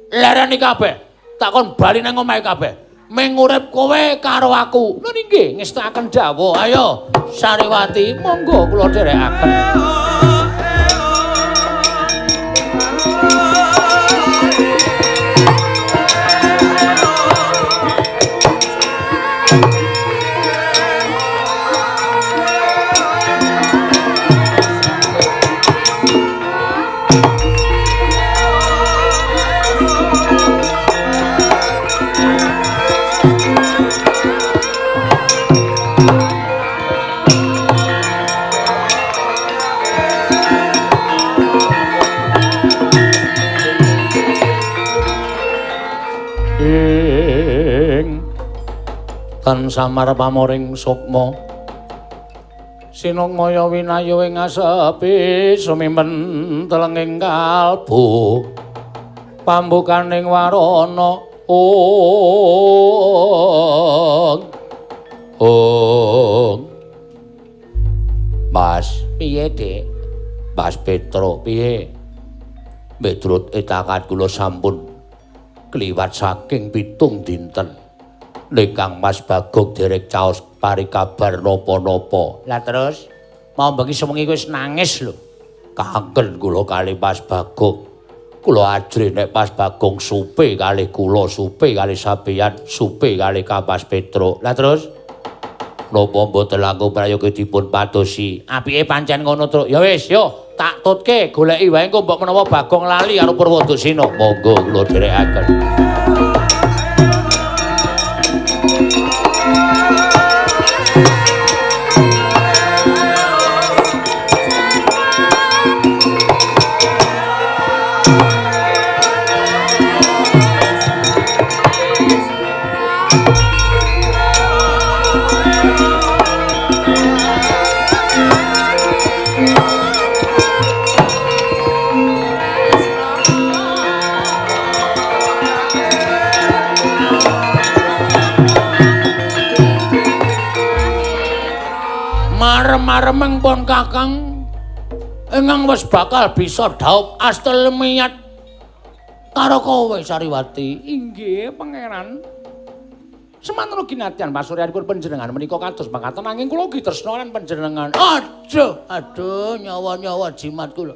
lereni kabeh. Takon bali nang omahe kabeh. Ming urip kowe karo aku. Lha nggih ngestakaken dawuh. Ayo Sariwati, monggo kula dherekaken. Tan samar pamoring sukma sinungmaya winayu ing asepi sumimpen telenging kalbu pambukaning warana Mas piye Dik? Mas Petro piye? Miturut etakat kula sampun kliwat saking 7 dinten. Nekang Mas Bagong derek caos pari kabar napa-napa. Lah terus mau bengi sewengi wis nangis lho. Kangen kula kali Mas Bagong. Kula ajri nek Mas Bagong supe kali kula, supe kali sampeyan, supe kali Kang Mas Petro. Lah terus napa mboten langkung prayoga dipun padosi. Apike pancen ngono truk. Ya wis, yo tak tutke goleki wae engko mbok menawa Bagong lali karo Purwodasena. Monggo kula dherekaken. Maremeng pun Kakang ingkang wis bakal bisa dhaup astelemiat karo kowe Sariwati. Inggih Pangeran. Semanten ginatian pasuryanipun panjenengan menika kados mangkaten nanging kula ugi tresna lan panjenengan. Aduh nyawa-nyawa jimat kula.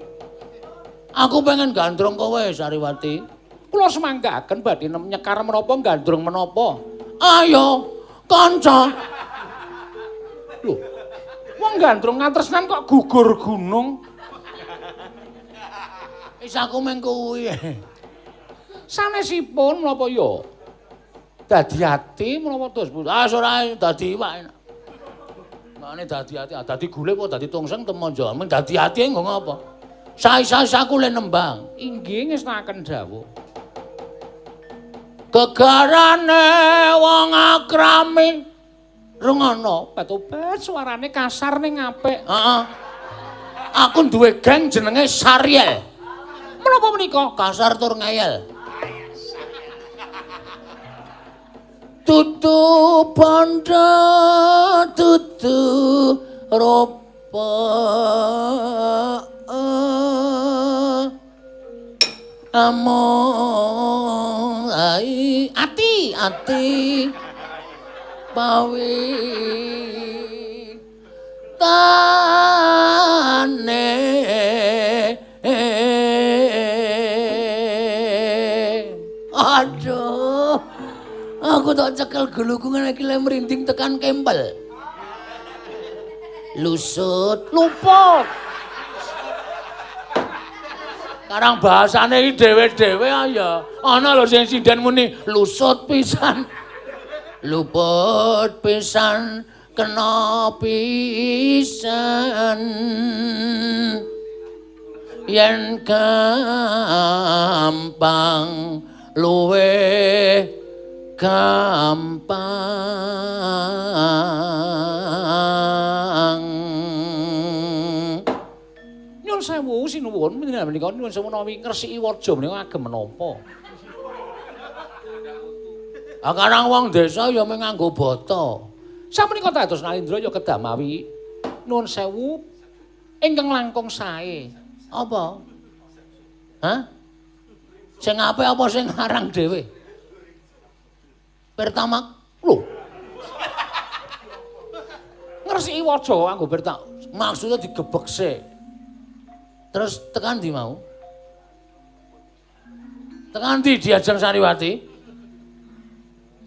Aku pengen gandrung kowe Sariwati. Kula semanggaken badhe nyekar menapa gandrung menapa. Ayo kanca. Lho wong gandrung ngatresnan kok gugur gunung. Wis aku meng kuwi. Sanesipun menapa ya? Dadi ati menapa terus? Ah ora dadi iwak enak. Mane dadi ati, dadi gule apa dadi tungseng temonjo. Men dadi ati nggo ngapa? Sae-sae le nembang. Inggih ngestakaken dawuh. Gegarane wong akrami rungono petobat suarane kasar ning apik. Heeh. Aku duwe geng jenenge Sariel. Menapa menika? Kasar tur ngeyel. Tutu panda tutu rupa among ai ati pawi tane aduh aku tak cekel gelukungan iki le merinding tekan kempel lusut luput karang bahasane iki dhewe-dhewe ya ana lho sing sinden muni lusut pisan luput pisan kena pisan yen gampang luwih gampang. Nyun sewu sinuwun menika nyun sewu menawi ngresiki warja menika agem menapa. Akarang wong desa ya mung nganggo bata. Sapunika dados Nalindra ya kedamawi. Nuwun sewu ingkang langkung sae. Apa? Hah? Sing apik apa sing ngarang dhewe? Pertama, lho. Ngresiki waja nganggo pertama. Maksudnya digebek sik. Terus tekan ndi mau? Tekan ndi Diajeng Sariwati?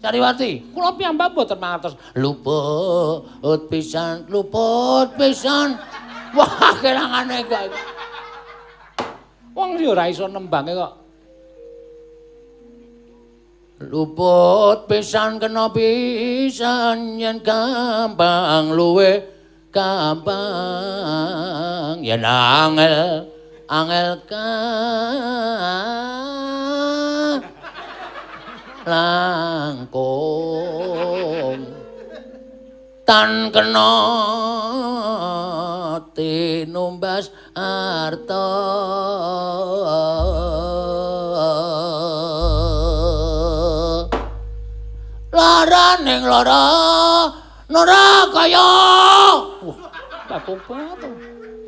Sariwati, kula piyambak mboten mangertos. Luput pisan, luput pisan. Wah, kelangane kok. Wong yo ora iso nembange kok. Luput pisan kena pisan yen gampang luwe gampang yen angel langkung tan kena tinumbas arta lara ning lara nora kaya batu-batu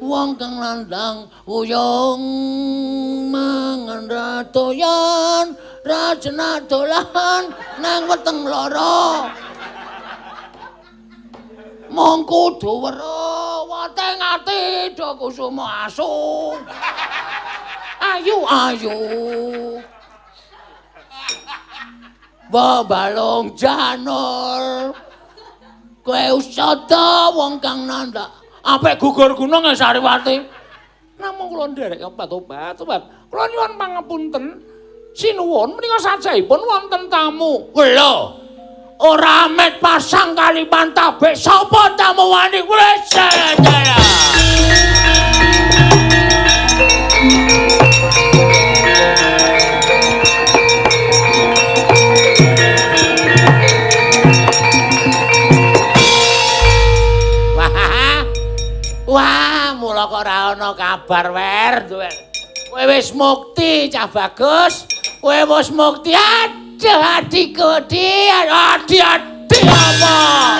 wong kang landang uyung mangan ratoyan rajena dolan nang weteng lara mong kudu weruh wateng ati do kusuma asu ayu Babalong janur kowe usada wong kang nandak apik gugur gunung Sariwati namung kula nderek obat-obat kula nyuwun pangapunten sinuwun menika sajaipun wonten tamu lho ora met pasang kaliman tabek sapa tamu wani wis jaya Wah, mula kok ora ana kabar wer, duwe. Kowe wis mukti, Cah Bagus. Kowe wis mukti. Aduh, adikku, adi apa?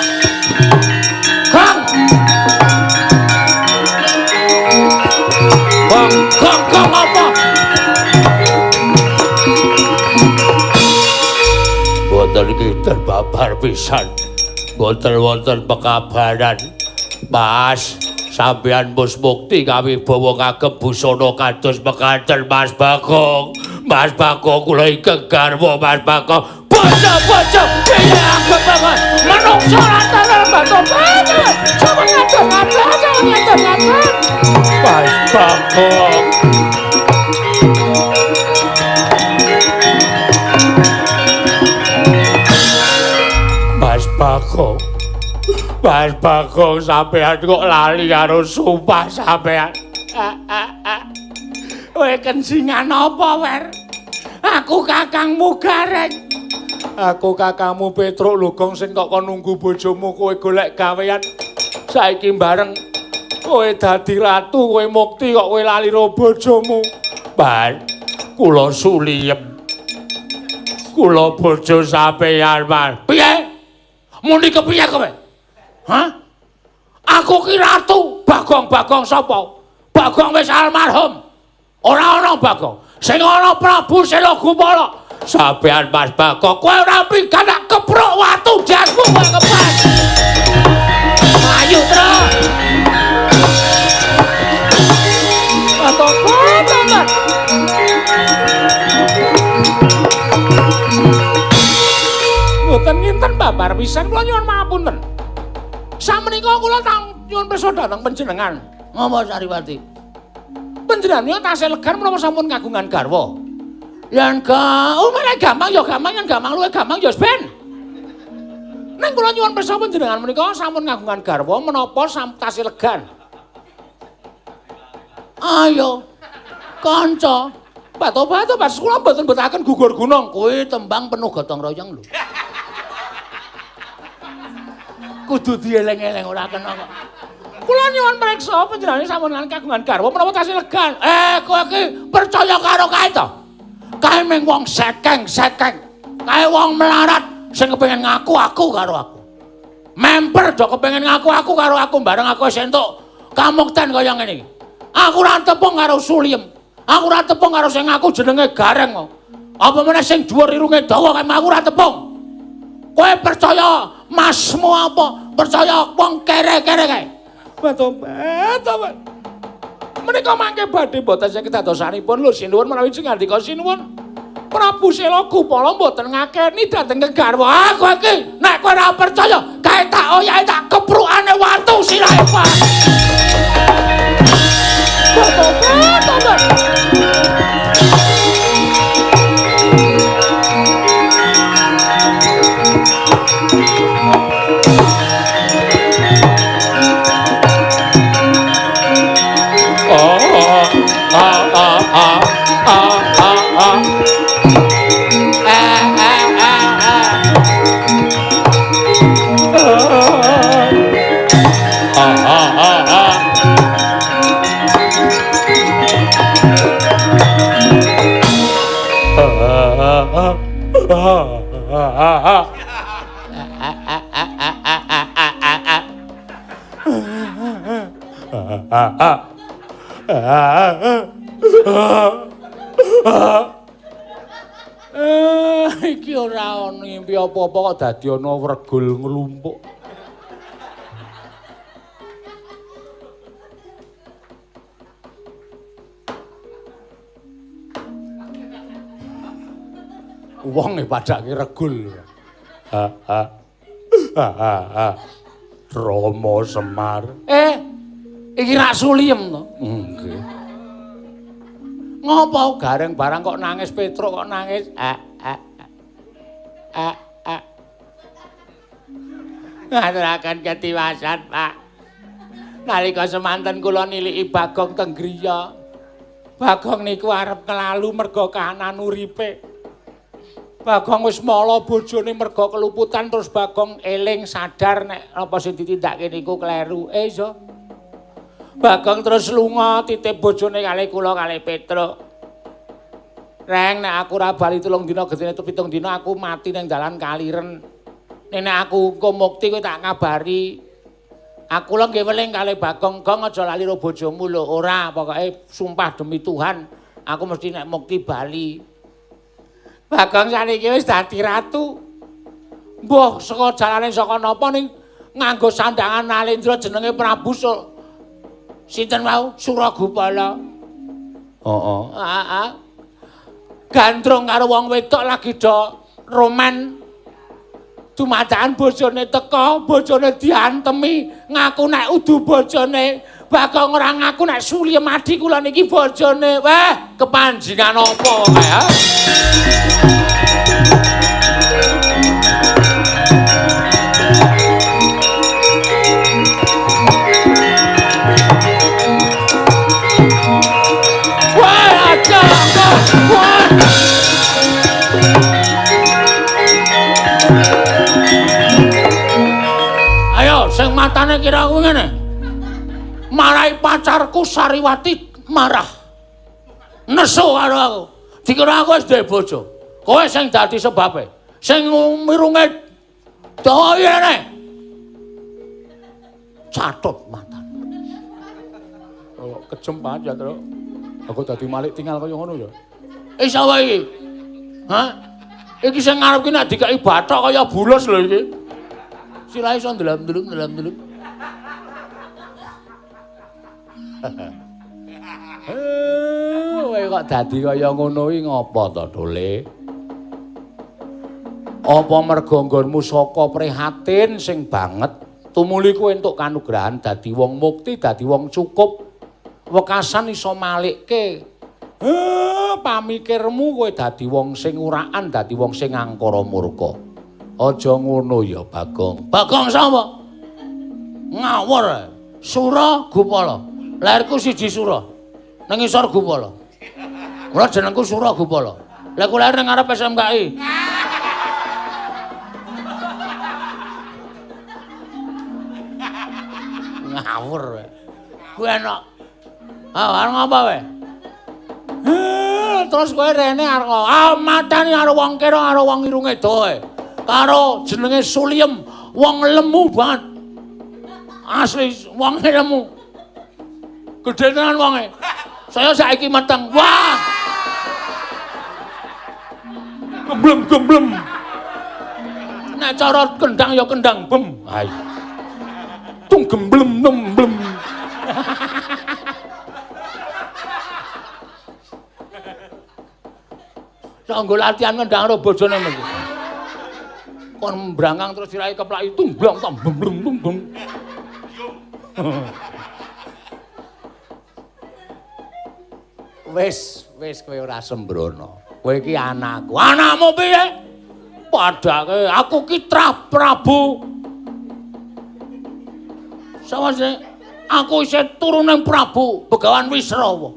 Gong. Gong apa? Boten iki terbabar pisan. Boten wonten pekabaran. Mas sampeyan mus mukti kawibawa kagem busana kados mekaten Mas Bagong. Mas Bagong kula ingkang garwa Mas Bagong. Bojo-bojo piye agem banget. Manungsa rata batu-batu. Coba ngatur-ngatur. Mas Bagong. Mas Bagong. Mas Bagong sampean kok lali karo sumpah sampean. Kowe kencingan apa, Wer? Aku kakangmu Gareng. Aku kakangmu Petruk Lugong sing kok nunggu bojomu kowe golek gawean. Saiki bareng kowe dadi ratu, kowe mukti kok kowe lali karo bojomu. Ban, kula suliyem. Kula bojo sampean, Mas. Piye? Muni kepiye kowe? Hah? Aku ki ratu, Bagong sapa? Bagong wis almarhum. Ora ana Bagong. Sing ana Prabu Selagupala. Sampeyan Mas Bagong, kowe ora pikandak kepruk watu jasmu kowe kepas. Ayo, Tru. Teman. Mboten nginten babar pisan kula nyuwun pangapunten. Samenika kula nyuwun pirsa dhateng panjenengan. Ngapa Sariwati? Panjenengan tasih legan menapa sampun kagungan garwa? Yen menek gampang ya gampang, yen gampang luwih gampang ya ben. Ning kula nyuwun pirsa panjenengan menika sampun ngagungan garwa menapa tasih legan? Ayo. Kanca. Batu-batu pas kula mboten betaken gugur gunung. Kuwi tembang penuh gotong royong lho. Kudu dieleng-eleng ora kena kok. Kula nyuwun priksa panjenengan sampun kagungan garwa menapa tasih legan. Kowe iki percaya karo kae to? Kae mung wong sekeng-sekeng. Kae wong melarat sing kepengin ngaku aku karo aku. Memper do kepengin ngaku aku karo aku bareng aku wis entuk kamukten kaya ngene iki. Aku ora tepung karo Suliem. Aku ora tepung karo sing ngaku jenenge Gareng. Apa meneh sing dhuwur irunge dawa kae aku ora tepung. Kowe percaya masmu apa? Percaya wong kere-kere kae? Beto-beto. Menika mangke badhe boten saged dadosanipun lho sinuwun menawi sing ngandika sinuwun. Prabu Sela Gupala mboten ngakeni dhateng kegarwa. Kowe iki nek kowe ora percaya, kae tak oyahe tak keprukane watu sirahe Pak. Beto-beto. Iki ora ana ngimpi apa-apa kok dadi ana wregul nglumpuk. Wong padake regul. Rama Semar. Iki rak Suliem to? Nggih. Ngopo Gareng barang kok nangis Petruk kok nangis? Ngaturaken ketiwasan, Pak. Nalika semanten kula niliki Bagong teng griya. Bagong niku arep kelalu merga kahanan uripe. Bagong wis mala bojone merga keluputan terus Bagong eling sadar nek apa sing ditindakake niku kleru. Iso. Bagong terus lunga titip bojone kalih kula kalih Petruk. Reng nek aku ora bali 3 dina gedene 7 dina aku mati ning dalan Kaliren. Nek aku engko mukti kowe tak kabari. Aku lho nggih weling kalih Bagong, Gong aja lali karo bojomu lho. Ora, pokoke sumpah demi Tuhan aku mesti nek mukti bali. Bagong saniki wis dadi ratu. Mbah saka jalane saka napa ning nganggo sandangan Nalendra jenenge Prabu sinten wau Suragupala. Heeh. Gandrung karo wong wedok lagi do roman. Dumadakan bojone teka, bojone diantemi, ngaku nek udu bojone. Bagong ora ngaku nek Suliem adi kula niki bojone. Wah, kepanjingan apa kae ha? Ayo, sing matane kira kuwi ngene. Marahi pacarku Sariwati marah. Nesu karo aku. Dikira aku wis duwe bojo. Kowe sing dadi sebabe. Sing mirunge doyene. Catut matane. Oh, kejem banget ya, Tru. Aku dadi malik tinggal kaya ngono ya. Iso wae iki. Hah? Iki sing ngarep ki nek dikai bathok kaya bulus lho iki. Sirahe iso ndelam-ndelum. Kowe kok dadi kaya ngono iki ngopo to, Dole? Apa mergo nggonmu saka prihatin sing banget tumuli kowe entuk kanugrahan dadi wong mukti, dadi wong cukup. Wekasan iso malikke. Pamikirmu kowe dadi wong sing uraan, dadi wong sing angkara murka. Aja ngono ya, Bagong. Bagong sapa? Ngawur. Sura Gupala. Lairku siji Sura. Nang isor Gupala. Mula jenengku Sura Gupala. Lah ku lair nang ngarep SMKI. Ngawur. Kuwi enak. Arep ngapa wae? Terus kowe rene arep matani karo wong kira karo wong irunge doe. Karo jenenge Suliem, wong lemu banget. Asli wong lemu. Gedhe tenan wonge. Saya saiki meteng. Wah. Gemblem. Nek cara kendang ya kendang bem. Hai. Tung gemblem. Sanggo latihan ngendang karo bojone mesti. Kon mbrangang terus dirahi keplaki tumblong tom blum. Wis kowe ora sembrono. Kowe iki anakku. Anakmu piye? Padake aku ki Prabu. Sawise aku isih turuning Prabu Begawan Wisrawa.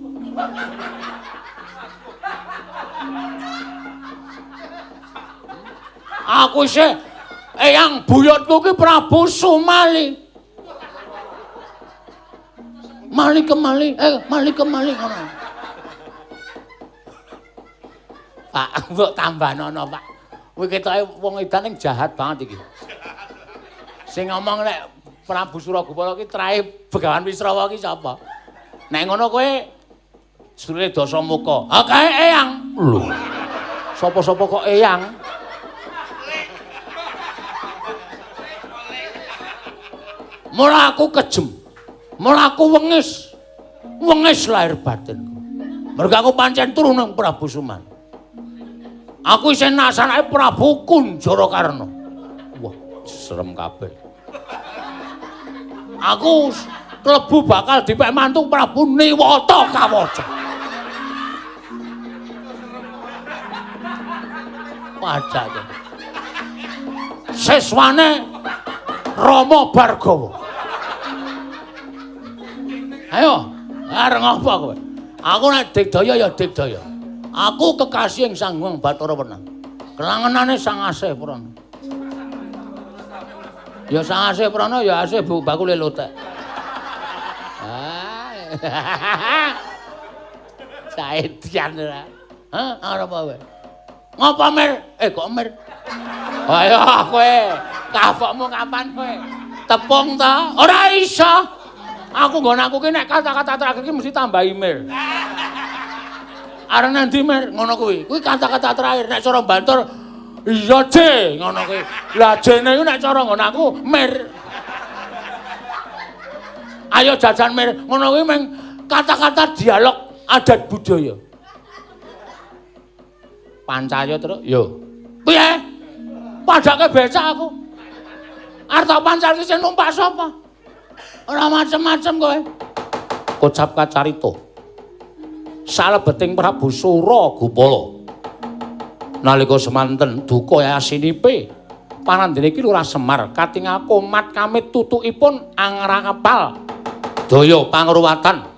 Aku isih eyang buyutku ki Prabu Sumali. Mali kemali ngono. Pak, mbok tambahnono, Pak. Kowe ketoke wong edan ning jahat banget iki. Sing ngomong nek Prabu Suragupala ki trahe Begawan Wisrawa ki sapa? Nek ngono kowe Sule Dasamuka. Ha kae eyang. Lho. Sapa-sapa kok eyang? Mula aku kejem. Mula aku wengis. Wengis lahir batinku. Mergo aku pancen turuning Prabu Suman. Aku isih nasanake Prabu Kunjara Karna. Wah, serem kabeh. Aku klebu bakal dipek mantu Prabu Niwata Kawaca. Wajah. Seswane Rama Bargawa. Ayo, areng apa kowe? Aku nek digdaya ya digdaya. Aku kekasih Sang Hyang Bathara Wenang. Kelangenane Sang Asih Prana. Ya Sang Asih Prana ya asih bu bakule lotek. Saedian ora. Hah, arep apa kowe? Ngapa Mir? Kok Mir? Ayo kowe, kapokmu kapan kowe? Tepung ta? Ora iso. Aku nggon aku ki nek kata-kata terakhir ki mesti tambahi Mir. Arep nanti Mir ngono kuwi. Kuwi kata-kata terakhir nek cara Bantur iya J ngono kuwi. Lah J-ne iku nek cara nggon aku Mir. Ayo jajan Mir. Ngono kuwi meng kata-kata dialog adat budaya. Pancayo terus yo. Piye? Padake becak aku. Arep tak pancal ki sing numpak sapa? Ora macem-macem kowe. Kocap kacarita. Salebeting Prabu Suragupala. Nalika semanten duka yasinipe panandene iki Lurah Semar katingal komat kamit tutukipun angrakapal daya pangruwatan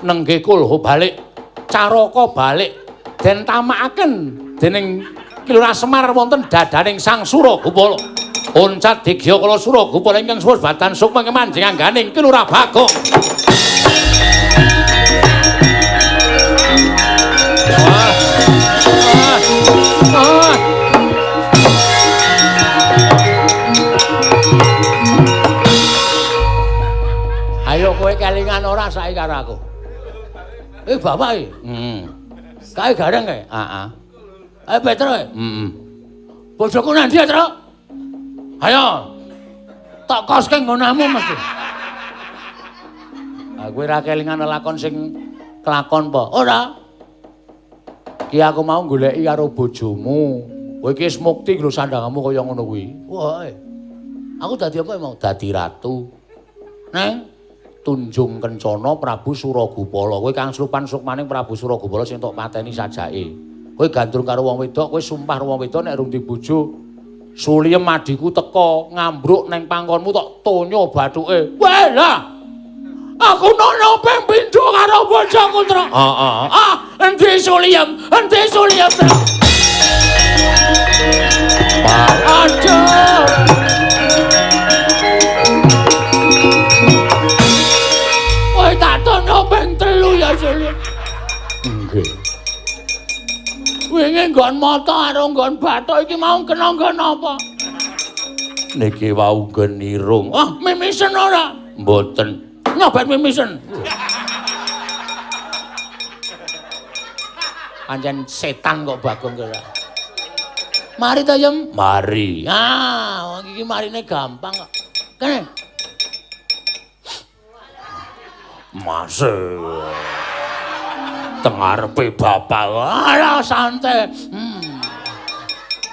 nenggih kulha balik caraka balik den tamakaken dening Ki Lurah Semar wonten dadaning Sang Suragupala. Oncat digya kala Suragupala ingkang swebatan sukma kemanjing angganing Ki Lurah Bagong. Ayo kowe kelingan ora saiki karo aku. Bapak iki. Kae gareng kae? Heeh. Petro kae? Bojoku nang ndi, Tru? Ayo. Tak koske nggonanmu mesti. Kowe ra kelingan lakon sing kelakon apa? Ora. Ki aku mau goleki karo bojomu. Kowe iki wis mukti lho sandanganmu kaya ngono kuwi. Wah. Aku dadi apa mau? Dadi ratu. Neng Tunjung Kencana Prabu Suragupala. Kowe kang srupan sukmaning Prabu Suragupala sing tok pateni sajake. Kowe gandrung karo wong wedok, kowe sumpah karo wong wedok nek rung dibojo Suliem adiku teka ngambruk neng pangkonmu tok tonyo bathuke. Weh lah. Aku nono ping pindho karo bojoku, Tru. Endi Suliem? Endi Suliem, Tru? Aduh. Kowe tak tono ping 3 ya, Suliem. Nggih. Wingi nggon mata karo nggon bathuk iki mau kena nggon apa? Niki wau genirung. Mimisen ora? Mboten. Nyobet mimisen. Pancen setan kok Bagong kira. Mari to, Yem. Mari. Wong iki marine gampang kok. Kene. Mas. Tengarepe bapak. Alah santai.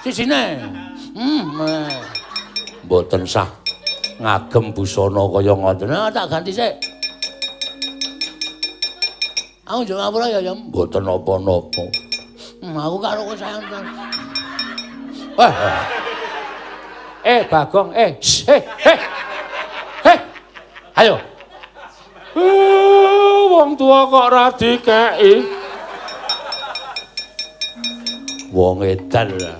Sisine. Mboten sah ngagem busana kaya ngoten. Tak ganti sik. Aku njuk ngapura ya, Yem. Mboten napa-napa. Aku karo kowe sayang. Bagong, Ayo. Wong tua kok ora dikeki. Wong edan lah.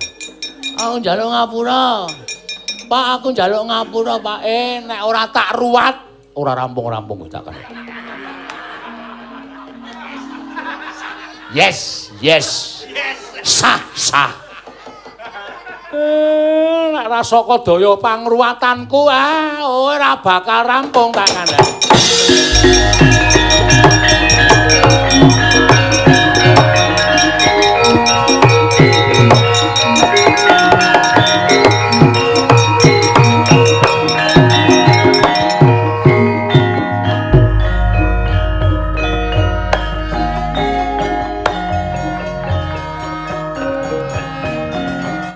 Aku njaluk ngapura. Pak, aku njaluk ngapura, Pak. Nek ora tak ruwat, ora rampung-rampung wis tak kan. Yes. Sah. Nek ra saka daya pangruwatanku ora bakal rampung tak kandhani.